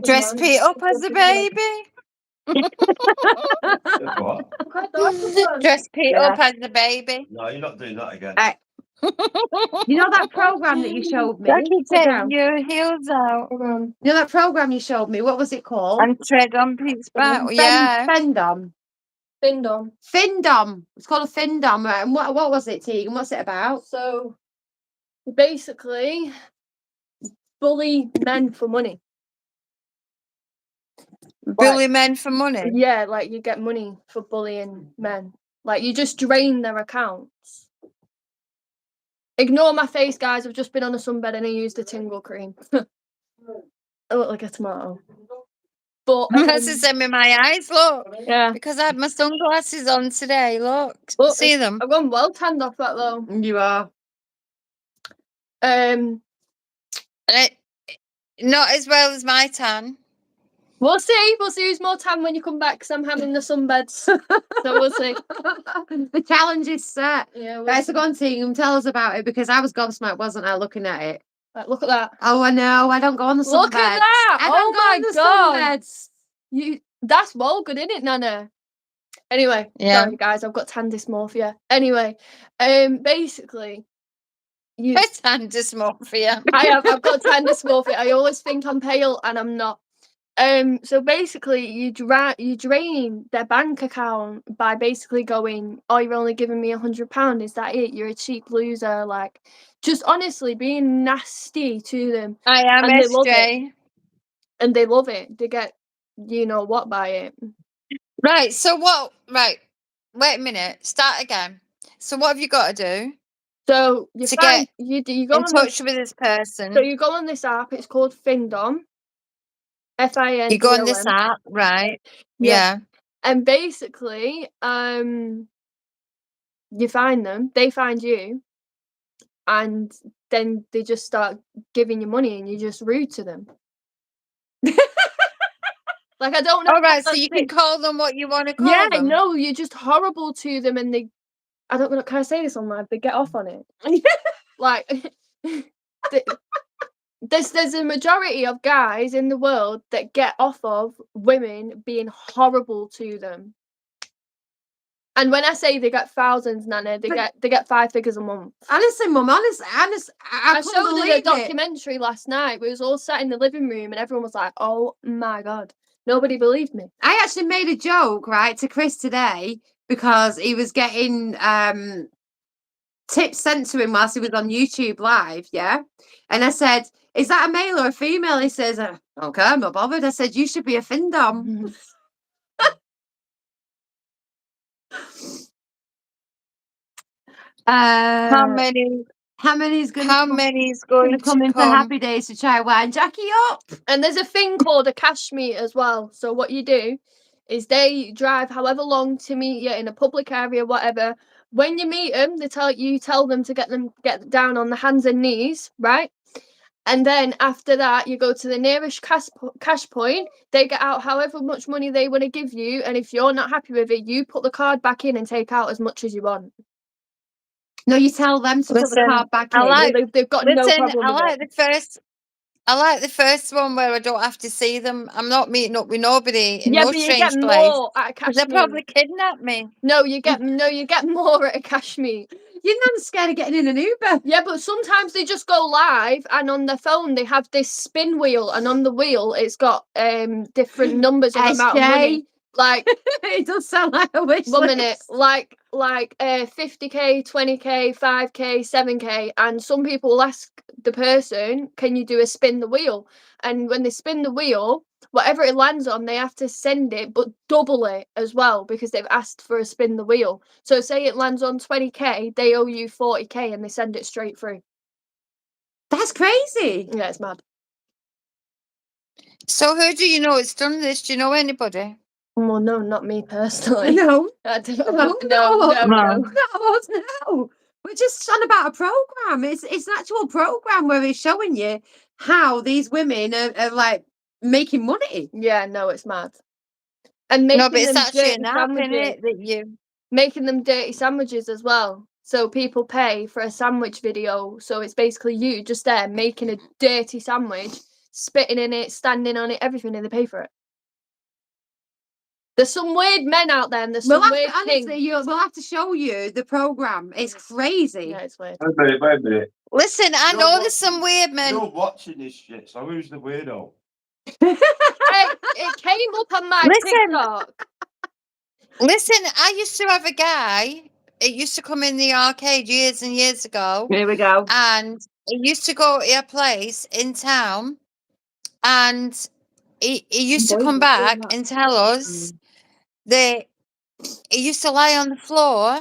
Dress Pete up as a baby. What? Dress Pete up as a baby. No, you're not doing that again. You know that program that you showed me? Jackie, Sit take down. your heels out You know that program you showed me? What was it called? and tread on Pete's back. Yeah. Findom. Findom. Findom. It's called a Findom. Right? And what was it, Tegan? What's it about? So basically, bully men for money. Bully men for money. Yeah, like you get money for bullying men. Like you just drain their accounts. Ignore my face, guys. I've just been on a sunbed and I used a tingle cream. I look like a tomato. But That's the same in my eyes, look. yeah. Because I had my sunglasses on today, look. Well, See them? I've gone well tanned off that though. You are. Not as well as my tan. We'll see. We'll see who's more tan when you come back because I'm having the sunbeds. So we'll see. The challenge is set. Yeah. We'll Guys, see. so go on, Tegan, tell us about it because I was gobsmacked, wasn't I, looking at it? Like, look at that. Oh, I know. I don't go on the sunbeds. Look at that. I don't Oh go on my the God. sunbeds. That's well good, isn't it, Nana? Anyway, Yeah. sorry guys, I've got tan dysmorphia. Anyway, basically, Tan dysmorphia. I've got tan dysmorphia. I always think I'm pale and I'm not. So basically, you drain their bank account by basically going, "Oh, you're only giving me £100. Is that it? You're a cheap loser." Like, just honestly being nasty to them, I am And they love SJ. and they love it. They get, you know what, by it. Right, so what? Right, wait a minute. Start again. So what have you got to do So you to find get you go in on touch with this person? So you go on this app. It's called Findom. Findom. You go on this app, right? Yeah. Yeah. And basically, you find them, they find you, and then they just start giving you money, and you're just rude to them. Like, I don't know. All right, so how you to can say- call them what you want to call Yeah, them. no, you're just horrible to them, and I don't know. Can I say this on live? They get off on it. Like, there's a majority of guys in the world that get off of women being horrible to them. And when I say they get thousands, Nana, they get 5 figures a month. Honestly, Mum, honest, I couldn't showed her believe the it. documentary last night. We was all sat in the living room and everyone was like, "Oh my God." Nobody believed me. I actually made a joke, right, to Chris today because he was getting tips sent to him whilst he was on YouTube Live, yeah? And I said, "Is that a male or a female?" He says, "Okay, I'm not bothered." I said, "You should be a Findom." How many is going to to come in for Happy Days to try wine Jackie up? And there's a thing called a cash meet as well. So what you do is they drive however long to meet you in a public area, whatever. When you meet them, they tell them to get down on the hands and knees, right? And then after that, you go to the nearest cash point. They get out however much money they want to give you, and if you're not happy with it, you put the card back in and take out as much as you want. No, you tell them to put the card back in. I like, They've got no listen, problem I with like it. the first. I like the first one where I don't have to see them. I'm not meeting up with nobody in Yeah, no but you get strange place. more at a Because cash they'll meet. probably kidnap me. No, you get more at a cash meet. Your nan's scared of getting in an Uber. Yeah, but sometimes they just go live, and on their phone they have this spin wheel, and on the wheel it's got different numbers of amount of money. Like It does sound like a wish 1 minute, list. like 50k, 20k, 5k, 7k, and some people will ask the person, "Can you do a spin the wheel?" And when they spin the wheel, whatever it lands on, they have to send it, but double it as well because they've asked for a spin the wheel. So say it lands on 20k, they owe you 40k, and they send it straight through. That's crazy. Yeah, it's mad. So who do you know it's done this? Do you know anybody? Well, no, not me personally. No, I don't know. no, No. not us, no. We're just on about a program. It's an actual program where it's showing you how these women are like making money. Yeah, no, it's mad. And No, making but it's them actually dirty an app, sandwiches. innit, that you... Making them dirty sandwiches as well. So people pay for a sandwich video. So it's basically you just there making a dirty sandwich, spitting in it, standing on it, everything, and they pay for it. There's some weird men out there, and there's some weird things. We'll have to show you the program. It's crazy. Yeah, it's weird. Wait a minute. Listen, I You're know there's some watching- weird men. You're watching this shit, so who's the weirdo? It came up on my Listen. TikTok. Listen, I used to have a guy. It used to come in the arcade years and years ago. Here we go. And he used to go to a place in town, and he used to come back and tell us that he used to lie on the floor,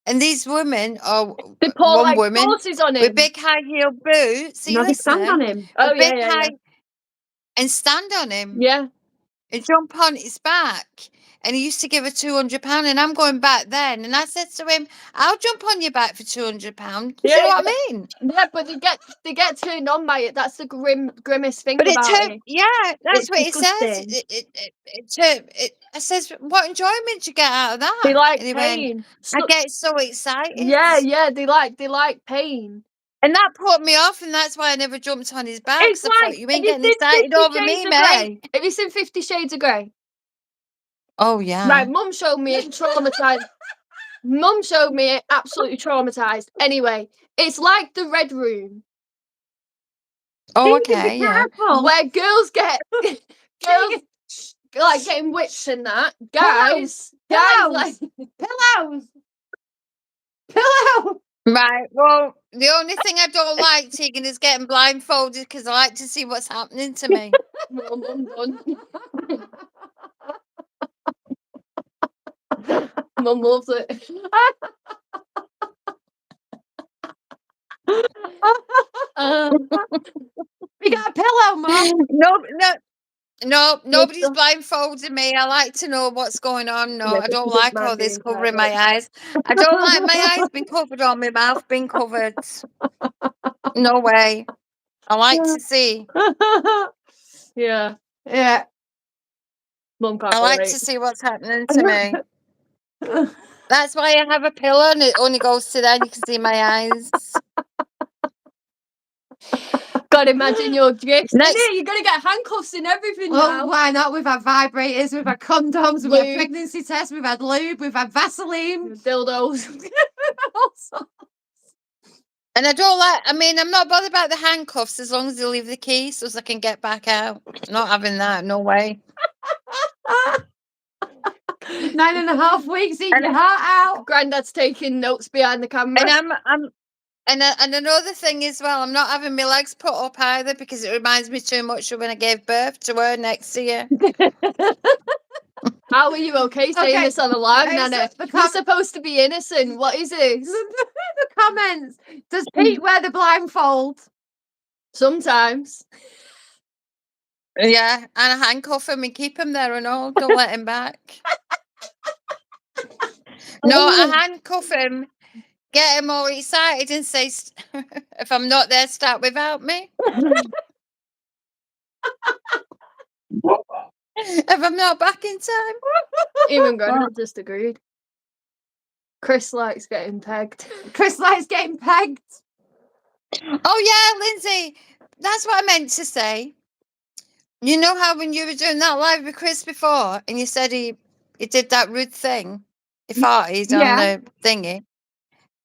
and these women, or They pour one like woman sauces on him. with big high heel boots, No, they stand on him. Oh, big yeah. high, and stand on him Yeah. and jump on his back. And he used to give her £200, and I'm going back then. And I said to him, "I'll jump on your back for £200." Do you know what I mean? Yeah, but they get turned on by it. That's the grimmest thing But it about turned, it. yeah, that's It's what it disgusting. says. I says, "What enjoyment do you get out of that?" They like And he went, pain. "I get so excited." Yeah, they like pain. And that put me off, and that's why I never jumped on his back. It's 'Cause I like, thought, you ain't have you getting seen excited 50 over me, Shades of mate. Grey? Have you seen 50 Shades of Grey? Oh yeah. Right, Mum showed me it traumatized. Mum showed me it absolutely traumatized. Anyway, it's like the Red Room, Oh okay, yeah. where girls get girls like getting whipped and that. Guys Pillows. like Pillows. Pillow. Right. Well, the only thing I don't like, Tegan, is getting blindfolded because I like to see what's happening to me. Mum done. Mum loves it. We got a pillow, Mum. Nobody's blindfolded me. I like to know what's going on. No, Yeah, I but don't she doesn't like all mind this being covering quite my eyes. I don't like my eyes being covered or my mouth being covered. No way. I like to see. Yeah, Yeah. Mum can't I like wait. to see what's happening to me. That's why I have a pillow, and it only goes to there and you can see my eyes. God, imagine your gifts. Next- Innit? You're gonna get handcuffs and everything Well, now. why not? We've had vibrators, we've had condoms, we've had Lube. pregnancy tests, we've had lube, we've had Vaseline. Dildos. And I don't like, I mean, I'm not bothered about the handcuffs as long as they leave the key so I can get back out. Not having that, no way. 9.5 weeks, eat your heart out. Granddad's taking notes behind the camera. And and another thing as well, I'm not having my legs put up either because it reminds me too much of when I gave birth to her next year. How are you okay saying Okay, this on the live, it's Nana? the You're supposed to be innocent. What is this? The comments. Does Pete wear the blindfold? Sometimes. Yeah, and I handcuff him and keep him there and all. Don't let him back. No, I handcuff him, get him all excited and say, if I'm not there, start without me. If I'm not back in time. Even Granddad just agreed. Chris likes getting pegged. Chris likes getting pegged. Oh, yeah, Lindsay. that's what I meant to say. You know how when you were doing that live with Chris before, and you said he did that rude thing, he farted on yeah. the thingy,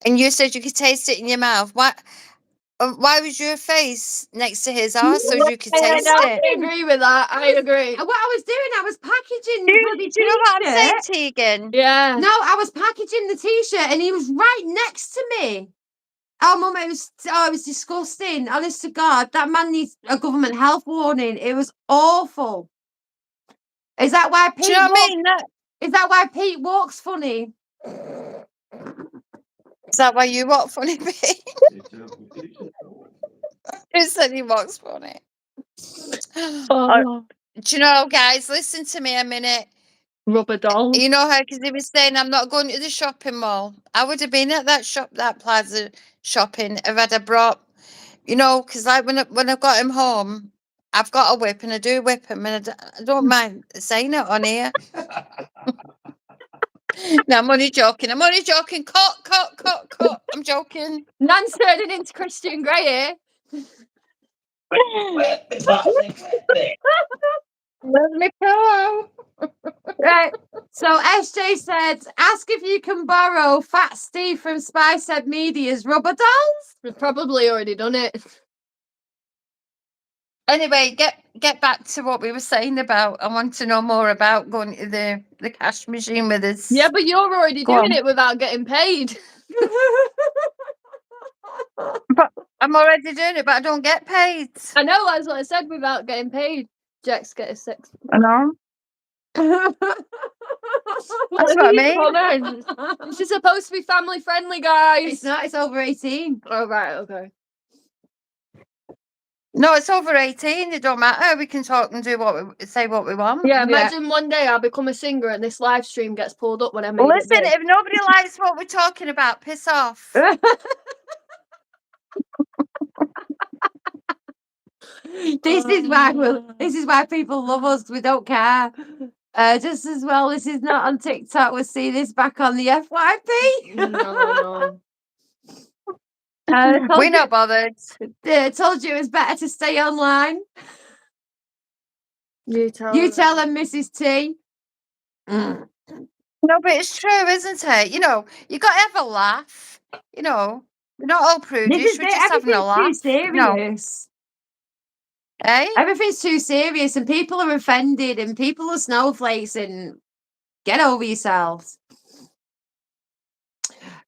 and you said you could taste it in your mouth. Why was your face next to his arse so you could I taste it? agree with that. I agree. What I was doing, I was packaging Do the you, bloody do you know what I'm saying, t-shirt. Tegan? Yeah. No, I was packaging the t-shirt and he was right next to me. Oh, Mum, it was disgusting. Honest to God, that man needs a government health warning. It was awful. Is that why Do you know what I mean? Is that why Pete walks funny? Is that why you walk funny, Pete? Who said he walks funny? Oh, Do you know, guys, listen to me a minute. rubber doll. You know how, because he was saying, I'm not going to the shopping mall. I would have been at that shop, that plaza shopping, if I'd have brought, you know, because like when I got him home, I've got a whip and I do whip him and I don't mind saying it on here. No, I'm only joking. Cut. I'm joking. Nan's turning into Christian Grey here. Let me go. Right. So SJ said, ask if you can borrow Fat Steve from Spicehead Media's rubber dolls. We've probably already done it. Anyway, get back to what we were saying about. I want to know more about going to the cash machine with us. Yeah, but you're already Go doing on. it without getting paid. But I'm already doing it, but I don't get paid. I know, that's what I said, without getting paid. Jack's get a six. I know. That's That's what I mean. Comment. This is supposed to be family friendly, guys. It's not, it's over 18. Oh, right, okay. No, it's over 18. It don't matter. We can talk and do say what we want. Yeah, imagine one day I become a singer and this live stream gets pulled up when I make Listen, it big. if nobody likes what we're talking about, piss off. This is why people love us. We don't care. Just as well, this is not on TikTok. We'll see this back on the FYP. No. We're not bothered. Told you it was better to stay online. You tell them, Mrs. T. No, but it's true, isn't it? You know, you got to have a laugh. You know, we're not all prudish. We're just having a laugh. Too serious. Eh? Everything's too serious, and people are offended, and people are snowflakes. And get over yourselves.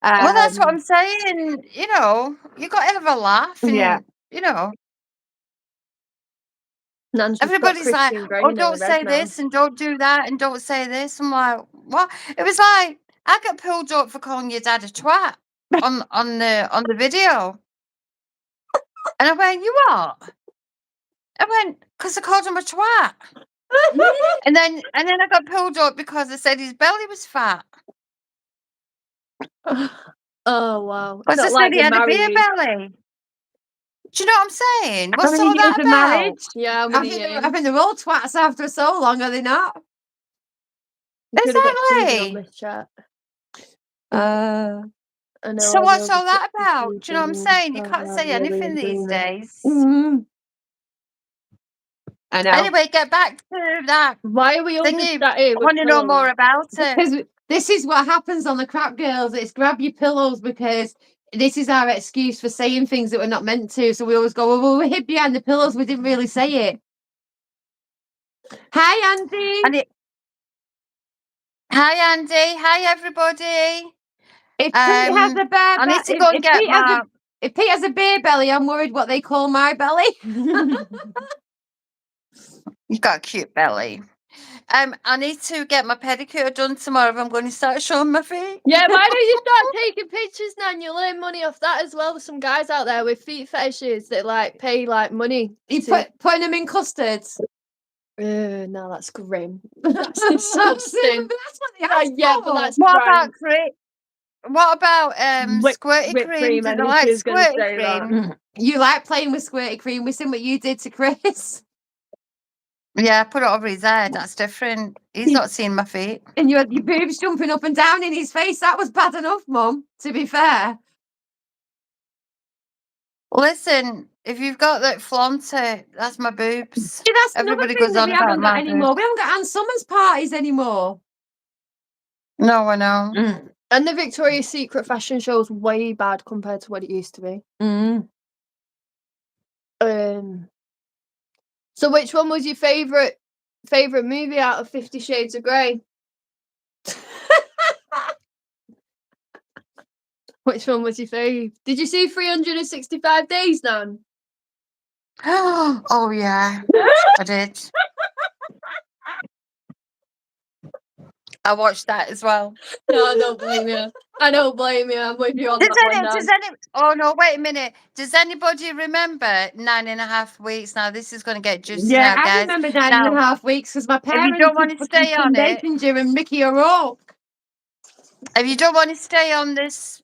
Well, that's what I'm saying. You know, you got to have a laugh. And, Yeah. You know, Nan's just got everybody's like, Christian Grey oh, in her don't say red now. this and don't do that and don't say this. I'm like, what? It was like I got pulled up for calling your dad a twat on the video, and I went, you what? I went because I called him a twat, and then I got pulled up because I said his belly was fat. Oh, wow. Because I said he had a beer belly. Do you know what I'm saying? What's all that about? Yeah, I think they're all twats after so long, are they not? Exactly. So what's all that about? Do you know what I'm saying? You can't say anything these days. Mm-hmm. I know. Anyway, get back to that. Why are we all just I sat here? want to know more about it. Because this is what happens on the Crap Girls. It's grab your pillows, because this is our excuse for saying things that we're not meant to. So we always go, well, we hid behind the pillows. We didn't really say it. Hi, Andy. Hi, Andy. Hi, everybody. If Pete has a bear I need to go and get my... If Pete has a beer belly, I'm worried what they call my belly. You've got a cute belly. I need to get my pedicure done tomorrow if I'm going to start showing my feet. Yeah, why don't you start taking pictures now and you'll earn money off that as well? There's some guys out there with feet fetishes that like pay like money. You putting them in custards? No, that's grim. That's disgusting. That's what they ask yeah, for. but that's What about squirty whipped cream? Do cream, they and like she's gonna squirty say that. cream? You like playing with squirty cream. We seen what you did to Chris. Yeah, put it over his head. That's different. He's not seen my feet. And you had your boobs jumping up and down in his face. That was bad enough, Mum, to be fair. Listen, if you've got that, flaunt it. That's my boobs. See, that's another Everybody thing goes that on we about haven't got my anymore. boobs. We haven't got Ann Summers parties anymore. No, I know. And the Victoria's Secret fashion show is way bad compared to what it used to be. So which one was your favourite movie out of 50 Shades of Grey? Which one was your fave? Did you see 365 Days, Nan? Oh yeah, I did. I watched that as well. No, I don't blame you. I don't blame you. I'm with you on that one, Nan. Oh no, wait a minute. Does anybody remember 9.5 weeks? Now this is going to get juicy Yeah, now, I guys. remember 9.5 weeks because my parents don't wanna were stay on it- Basinger and Mickey O'Rourke. If you don't want to stay on this,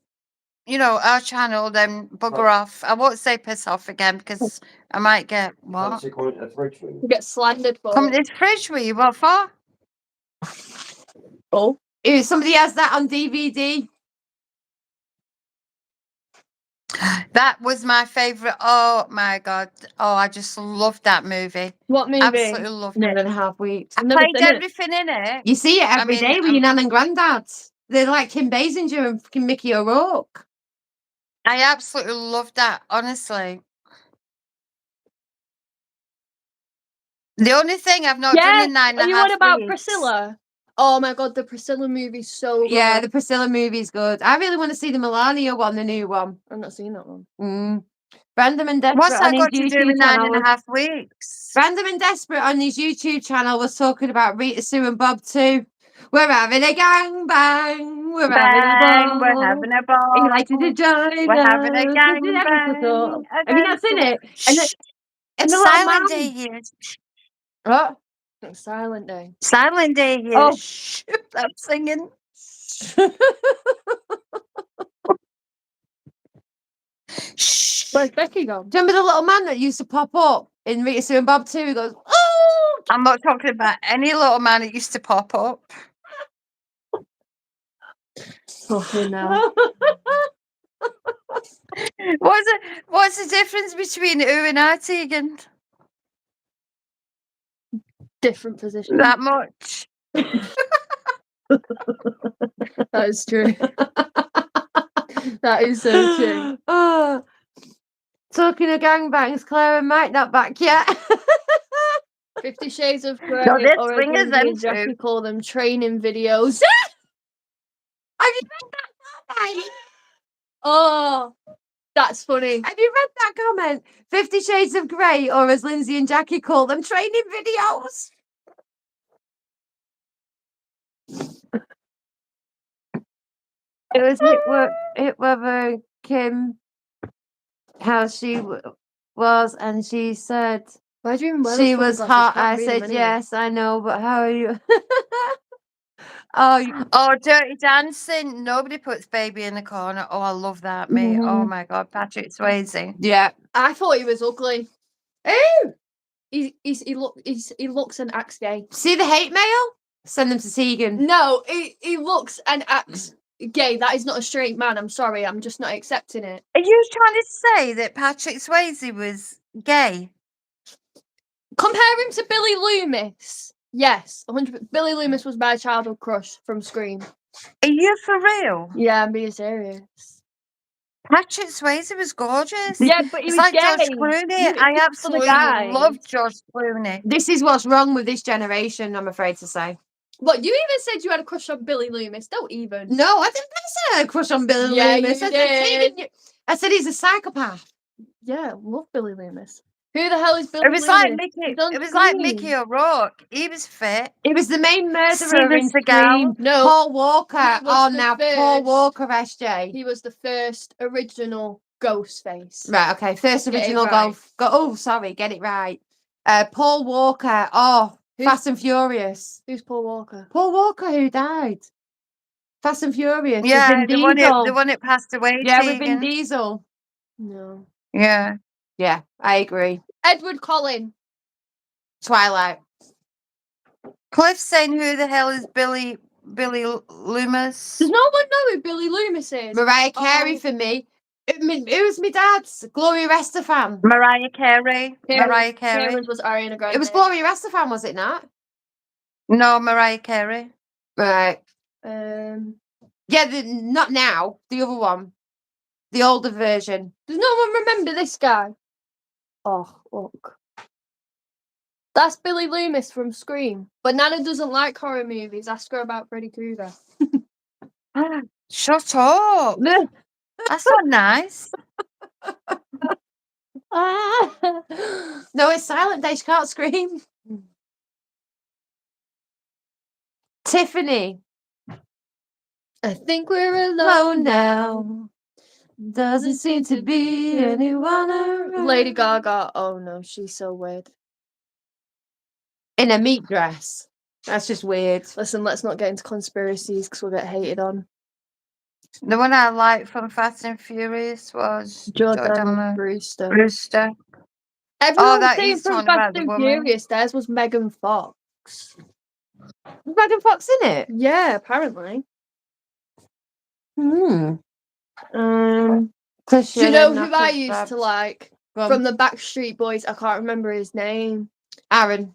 our channel, then bugger off. I won't say piss off again because I might get what? Fancy coming to the fridge with You you? get slandered for Come it. to this fridge with you. What for? Oh. If somebody has that on DVD. That was my favourite. Oh my god. Oh, I just loved that movie. What movie? Absolutely loved it. 9.5 weeks. I I've never played seen it. everything in it. You see it every day with your nan and granddad. They're like Kim Basinger and fucking Mickey O'Rourke. I absolutely loved that, honestly. The only thing I've not done in 9.5 Are you on about weeks. Priscilla? Oh my god, the Priscilla movie's so good. Yeah, the Priscilla movie's good. I really want to see the Melania one, the new one. I've not seen that one. Random and Desperate What's that on his got to do YouTube with channel. 9.5 weeks? Random and Desperate on his YouTube channel was talking about Rita, Sue and Bob too. We're having a gang bang. We're having a Bang, ball. we're having a ball. Are you like to join We're having a us? gang This is episode. bang. Have you not seen it? And the, Shh. and It's the little Silent man. Day here. What? It's Silent Day. Silent Day here. Oh. Shh. I'm singing. Shh. Where's Becky gone? Do you remember the little man that used to pop up in Rita, Sue and Bob too? He goes, oh! I'm not talking about any little man that used to pop up. Fucking now. What's the difference between U and I, Tegan? Different position. That much. That is true. That is so true. Oh. Talking of gangbangs, Claire and Mike not back yet. 50 Shades of Grey, No, they're or as swingers, Lindsay them and Jackie two. call them, training videos. Have you read that comment? Oh, that's funny. Have you read that comment? 50 Shades of Grey, or as Lindsay and Jackie call them, training videos. It was Kim, how she was, and she said Why do you even wear she those fucking was glasses? hot. Can't I read said, them anyway. yes, I know, but how are you? Oh, Oh, Dirty Dancing. Nobody puts Baby in the corner. Oh, I love that, mate. Oh my God, Patrick Swayze. yeah. I thought he was ugly. Ooh. He looks and acts gay. See the hate mail? Send them to Tegan. No, he looks and acts gay. That is not a straight man. I'm sorry. I'm just not accepting it. Are you trying to say that Patrick Swayze was gay? Compare him to Billy Loomis. Yes, 100%. Billy Loomis was my childhood crush from Scream. Are you for real? Yeah, I'm being serious. Patrick Swayze was gorgeous. Yeah, but he It's was like gay. George Clooney. I absolutely guys. love George Clooney. This is what's wrong with this generation, I'm afraid to say. What, you even said you had a crush on Billy Loomis? Don't even. No, I didn't say I had a crush on Billy Yeah, Loomis. you I said, did. Tegan, I said he's a psychopath. Yeah, love Billy Loomis. Who the hell is Billy It was Loomis? like Mickey. He's on It was like Scream. Mickey O'Rourke. He was fit. He was the main murderer Steven in Seagal. Scream. No, Paul Walker. he was Oh, the now Paul first. Walker, SJ. he was the first original Ghostface. Right, okay. First Get it original right. Oh, sorry, get it right. Paul Walker. Oh, Who's- Fast and Furious. Who's Paul Walker? Paul Walker, who died. Fast and Furious. with Yeah, Vin the one Diesel. that passed away. Yeah, with Vin Tegan. Diesel. No. Yeah. Yeah, I agree. Edward Cullen. Twilight. Cliff's saying, "Who the hell is Billy Loomis?" Does no one know who Billy Loomis is? Mariah Carey Oh. for me. Who's my dad's? Gloria Estefan. Mariah Carey. Mariah Carey. Karen's was Ariana Grande. It was Gloria Estefan, was it not? No, Mariah Carey. Right. Um, Yeah, not now. The other one. The older version. does no one remember this guy? Oh, look. That's Billy Loomis from Scream. But Nana doesn't like horror movies. Ask her about Freddy Krueger. Shut up. That's not nice. No, it's silent day. She can't scream. Tiffany. I think we're alone Alone now. now. Doesn't seem to be anyone around. Lady Gaga. Oh no, she's so weird. In a meat dress. That's just weird. Listen, let's not get into conspiracies because we'll get hated on. The one I liked from Fast and Furious was Jordan Brewster. Brewster. Everyone that saying is from talking about Fast the and woman. Furious, theirs was Megan Fox. Was Megan Fox in it? Yeah, apparently. Hmm. Do you know who I used to like from the Backstreet Boys? I can't remember his name. Aaron.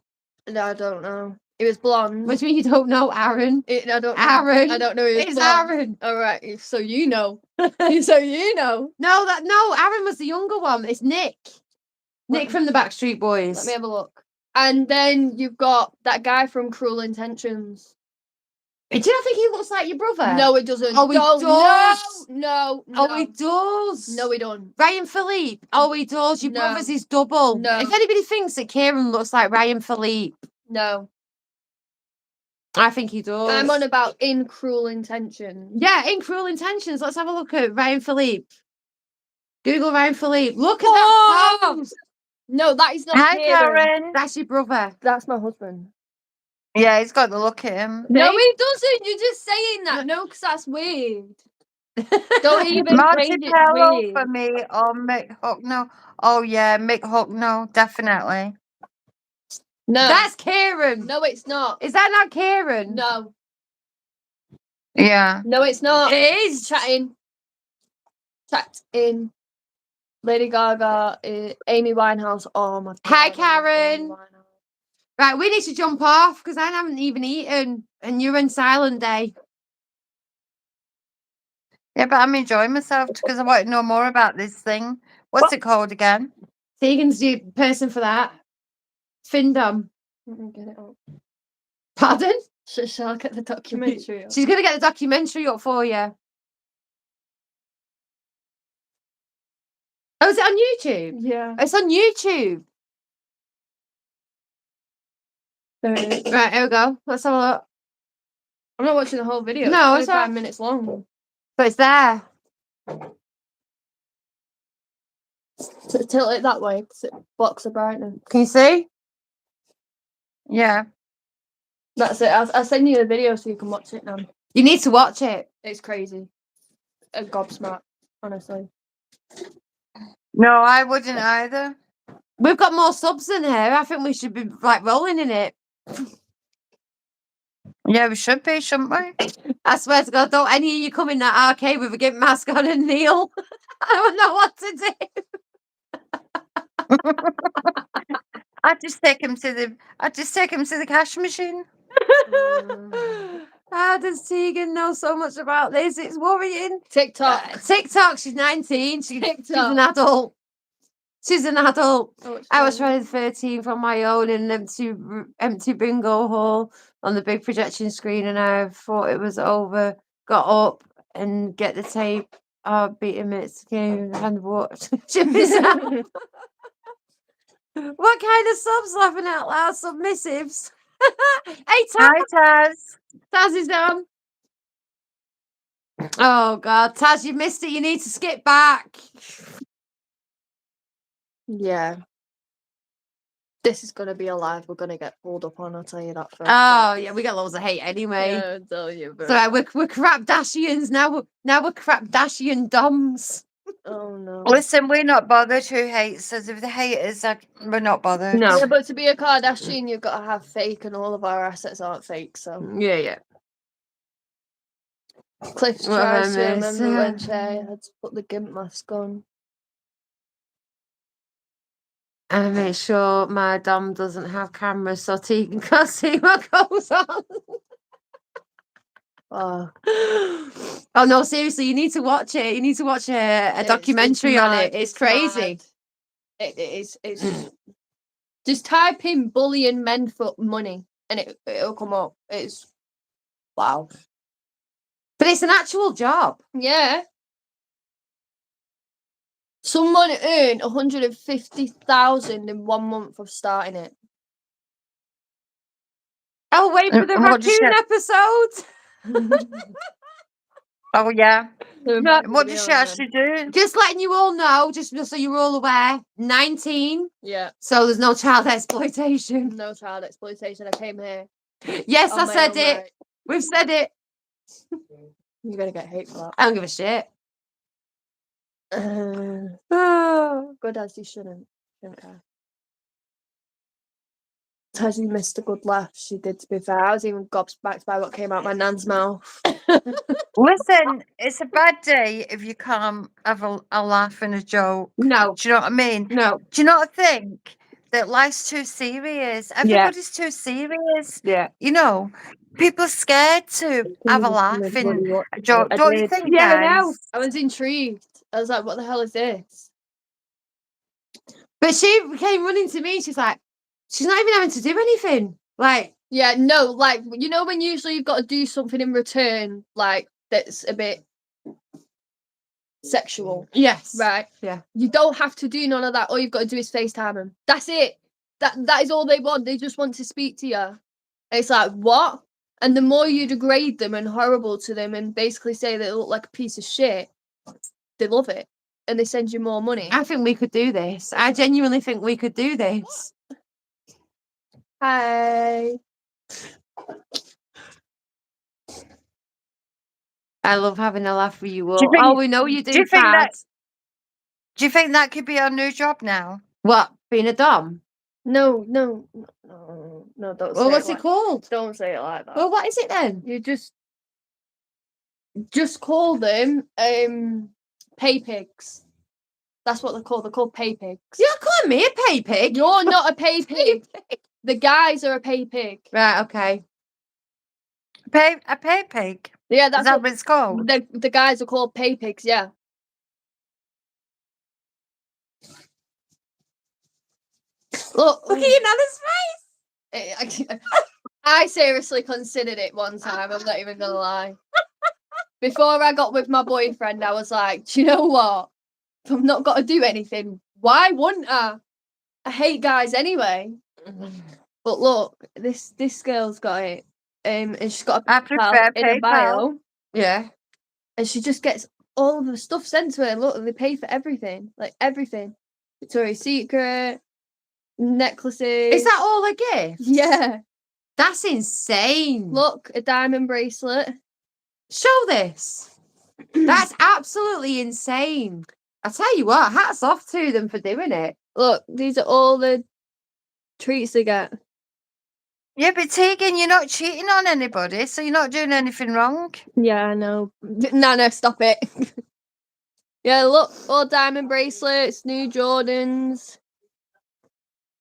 No, I don't know. He was blonde. What do you mean you don't know Aaron? I don't know. Aaron. I don't know. He was It's blonde. Aaron. All right, so you know. So you know. No, Aaron was the younger one. It's Nick. Nick from the Backstreet Boys. Let me have a look. And then you've got that guy from Cruel Intentions. Do you not think he looks like your brother? No, it doesn't. Oh, he does. No. Oh, he does. No, he don't. Ryan Philippe. Oh, he does. Your No. brother's his double. No. If anybody thinks that Kieran looks like Ryan Philippe, No. I think he does. I'm on about in Cruel Intentions. Yeah, in Cruel Intentions. Let's have a look at Ryan Philippe. Google Ryan Philippe. Look at that pose. No, that is not Hi, Kieran. Karen. That's your brother. That's my husband. Yeah, he's got the look at him. No, Me? he doesn't. You're just saying that. No, because that's weird. Don't even Monty change it Pello weird. for me or Mick Hucknall. Oh yeah, Mick Hucknall, definitely. No. That's Kieran. No, it's not. Is that not Kieran? No. Yeah. No, it's not. It is. Chatting. Chat in. Lady Gaga, Amy Winehouse. Oh my god. Hi, I love Karen. Amy Winehouse. Right, we need to jump off because I haven't even eaten and you're in silent day. Yeah, but I'm enjoying myself because I want to know more about this thing. What's it called again? Tegan's the person for that. Findom. Let me get it up. Pardon? Shall I get the documentary up? She's going to get the documentary up for you. Oh, is it on YouTube? Yeah. It's on YouTube. There it is. Right, here we go. Let's have a look. I'm not watching the whole video. No, it's it's 5 not. minutes long. But it's there. Tilt it that way because it blocks the brightness. Can you see? Yeah. That's it. I'll send you the video so you can watch it now. You need to watch it. It's crazy. A gobsmack, honestly. No, I wouldn't either. We've got more subs in here. I think we should be like rolling in it. Yeah, we should be, shouldn't we? I swear to God, don't any of you come in that arcade with a gimp mask on and kneel. I don't know what to do. I'd just take him to the cash machine. How does Tegan know so much about this? It's worrying. TikTok. TikTok, she's 19. She's an TikTok. adult. She's an adult. Oh, I was Friday the 13th on my own in an empty bingo hall on the big projection screen, and I thought it was over. Got up and get the tape. Beat him. It's game and watch. What kind of subs laughing out loud? Submissives. Hey, Taz. Hi, Taz. Taz is down. Oh, God. Taz, you missed it. You need to skip back. Yeah. This is going to be a live we're going to get pulled up on, I'll tell you that first. Oh, yeah. We got loads of hate anyway. Yeah, I'll tell you. But... So we're Crapdashians now. We're Crapdashian doms. Oh, no. Listen, we're not bothered who hates us. If the haters are, we're not bothered. No. Yeah, but to be a Kardashian, you've got to have fake, and all of our assets aren't fake, so. Yeah. Cliff What tries to I remember miss. when she had to put the gimp mask on. I make sure my Dom doesn't have cameras so Tegan can't see what goes on. Oh, Oh no, seriously, you need to watch it. You need to watch a documentary on it. It's crazy. Mad. It is. It's just type in bullying men for money and it'll come up. It's wow. But it's an actual job. Yeah. Someone earned 150,000 in 1 month of starting it. Oh, wait for the And what does she raccoon episode. Oh yeah. The What does video she on actually do? Just letting you all know, just so you're all aware, 19. Yeah. So there's no child exploitation. No child exploitation. I came here. Yes, on I my said own it. right. We've said it. You're gonna get hate for that. I don't give a shit. Good as you shouldn't care. Has you missed a good laugh? She did, to be fair. I was even gobsmacked by what came out my nan's mouth. Listen, it's a bad day if you can't have a laugh and a joke. No, Do you know what I mean? no. Do you not think that life's too serious? Everybody's too serious. Yeah. You know, people are scared to have a laugh and a joke. I Don't you did. think, Yeah, I guys? know. I was intrigued. I was like, what the hell is this? But she came running to me. She's like, she's not even having to do anything. Like, Yeah, no, like, you know when usually you've got to do something in return, like, that's a bit sexual, yes. right? Yeah. You don't have to do none of that. All you've got to do is FaceTime them. That's it. That is all they want. They just want to speak to you. And it's like, what? And the more you degrade them and horrible to them and basically say they look like a piece of shit, they love it. And they send you more money. I think we could do this. I genuinely think we could do this. Hi. I love having a laugh with you all. Do you think- Oh, we know you do, do you think that- Tad. Do you think that could be our new job now? What? Being a dom? No, don't Well, say what's it it like, called? don't say it like that. Well, what is it then? You just call them pay pigs. That's what they're called. They're called pay pigs. You're not calling me a pay pig. You're not a pay pig. The guys are a pay pig. Right, okay. A pay pig. Yeah, Is that's that what it's called? the guys are called pay pigs. Yeah. Look Look at your Nana's face. I seriously considered it one time. I'm not even gonna lie. Before I got with my boyfriend, I was like, do you know what? If I've not got to do anything, why wouldn't I? I hate guys anyway. But look, this girl's got it. And she's got a I PayPal prefer in a bio, Yeah. and she just gets all of the stuff sent to her. And look, they pay for everything, like everything. Victoria's Secret, necklaces. Is that all a gift? Yeah. That's insane. Look, a diamond bracelet. Show this. That's absolutely insane. I tell you what, hats off to them for doing it. Look, these are all the treats they get. Yeah, but Tegan, you're not cheating on anybody, so you're not doing anything wrong. Yeah, I know. No, stop it. Yeah, look, all diamond bracelets, new Jordans.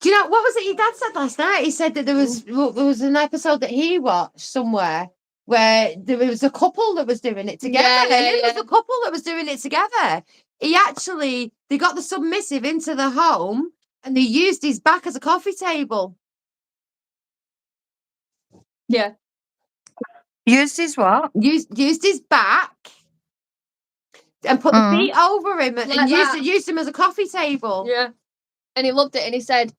Do you know what was it your dad said last night? He said that there was an episode that he watched somewhere where there was a couple that was doing it together. Yeah, There was a couple that was doing it together. They got the submissive into the home and they used his back as a coffee table. Yeah. Used his what? Used his back and put the feet over him and Like that. used him as a coffee table. Yeah. And he loved it and he said,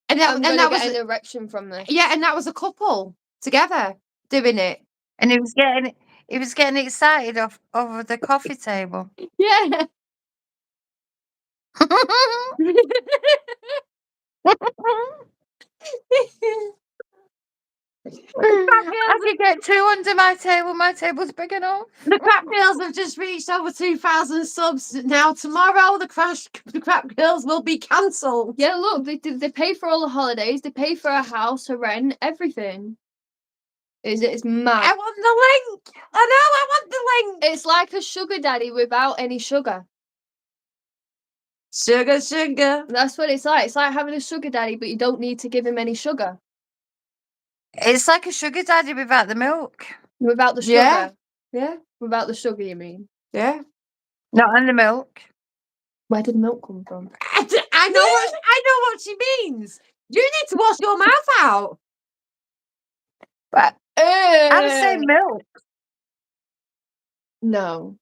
And I'm that gonna was get an erection from this. yeah, and that was a couple together doing it. And he was getting excited over the coffee table. Yeah. I could get two under my table. My table's big enough. The Crap Girls have just reached over 2,000 subs. Now tomorrow the Crap Girls will be cancelled. Yeah, look, they pay for all the holidays, they pay for a house, a rent, everything. It's mad. I want the link. I know. I want the link. It's like a sugar daddy without any sugar. Sugar, sugar. That's what it's like. It's like having a sugar daddy, but you don't need to give him any sugar. It's like a sugar daddy without the milk. Without the sugar. Yeah. Yeah. Without the sugar, you mean? Yeah. Not on the milk. Where did milk come from? I know what she means. You need to wash your mouth out. But I'm saying milk. No.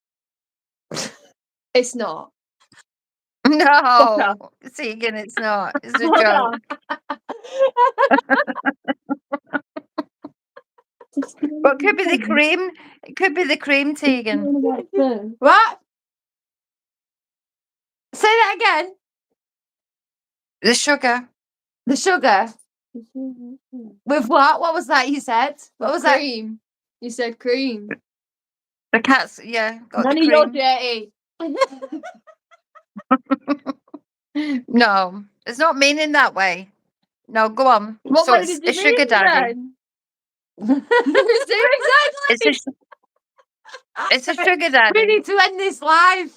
It's not. No. See again, it's not. It's a joke. But could be the cream. It could be the cream, Tegan. What? Say that again. The sugar. The sugar. With what? What was that you said? What was that? Cream. You said cream. The cat's, yeah. Got None the of your cream. dirty. No, it's not meaning that way. No, go on. What So way it's did you a sugar mean daddy. then? It's a, it's a sugar We daddy. need to end this live.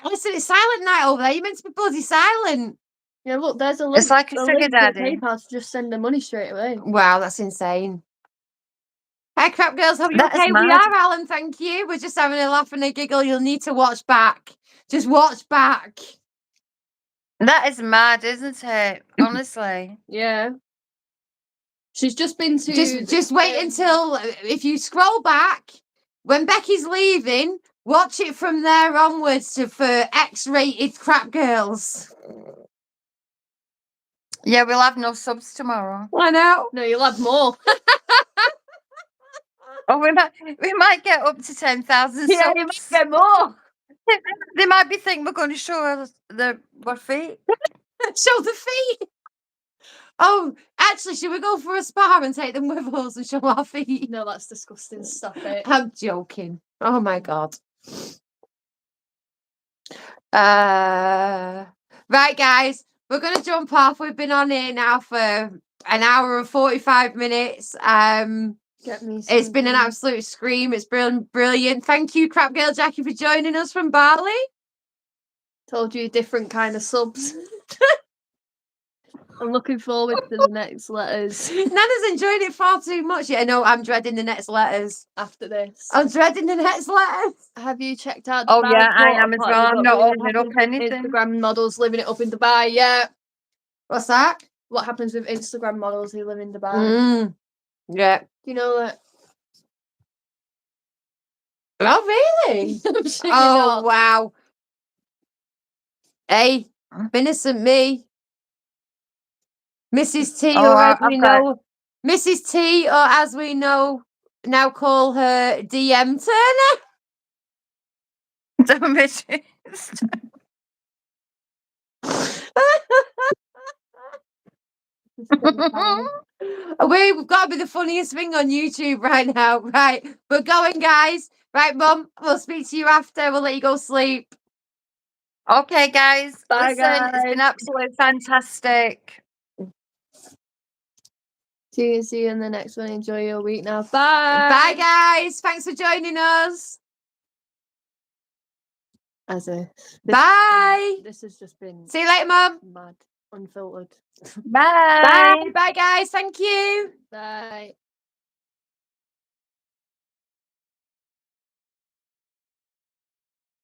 Listen, it's silent night over there. You're meant to be bloody silent. Yeah, look, there's a link. It's like a sugar link to daddy. PayPal to just send the money straight away. Wow, that's insane. Hey, crap girls, hope you're That is okay. We mad. are, Alan. Thank you. We're just having a laugh and a giggle. You'll need to watch back. Just watch back. That is mad, isn't it? Honestly. Yeah. She's just been to. Just wait until if you scroll back when Becky's leaving. Watch it from there onwards for X-rated crap girls. Yeah, we'll have no subs tomorrow. I know. No, you'll have more. Oh, we might get up to 10,000 Yeah, subs. you might get more. They might be thinking we're going to show us our feet. Show the feet. Oh, actually, should we go for a spa and take them with us and show our feet? No, that's disgusting. Stop it. I'm joking. Oh my god. Right, guys, we're gonna jump off. We've been on here now for an hour and 45 minutes. Get me. It's been an something. absolute scream. It's brilliant. Thank you, Crap Girl Jackie, for joining us from Bali. Told you different kind of subs. I'm looking forward to the next letters Nana's enjoying it far too much. Yeah, no, I'm dreading the next letters. after this. I'm dreading the next letters. Have you checked out? The Oh, yeah, I Dubai am as party? well. I'm What not really holding up happens with anything. Instagram models living it up in Dubai. Yeah. What's that? What happens with Instagram models who live in Dubai? Mm. Yeah. Do you know that? Oh, really? I'm sure you Oh, know. wow. Hey, innocent me. Mrs. T, Oh, or as we I've got- know, Mrs. T, or as we know, now call her DM Turner. Don't miss it. We've got to be the funniest thing on YouTube right now. Right, we're going, guys. Right, Mum, we'll speak to you after. We'll let you go sleep. Okay, guys. Bye, Listen, it's been absolutely fantastic. See you in the next one. Enjoy your week now. Bye. Bye, guys. Thanks for joining us. As a Bye. This has just been See you later, Mum. mad, unfiltered. Bye. Bye. Bye, guys. Thank you. Bye.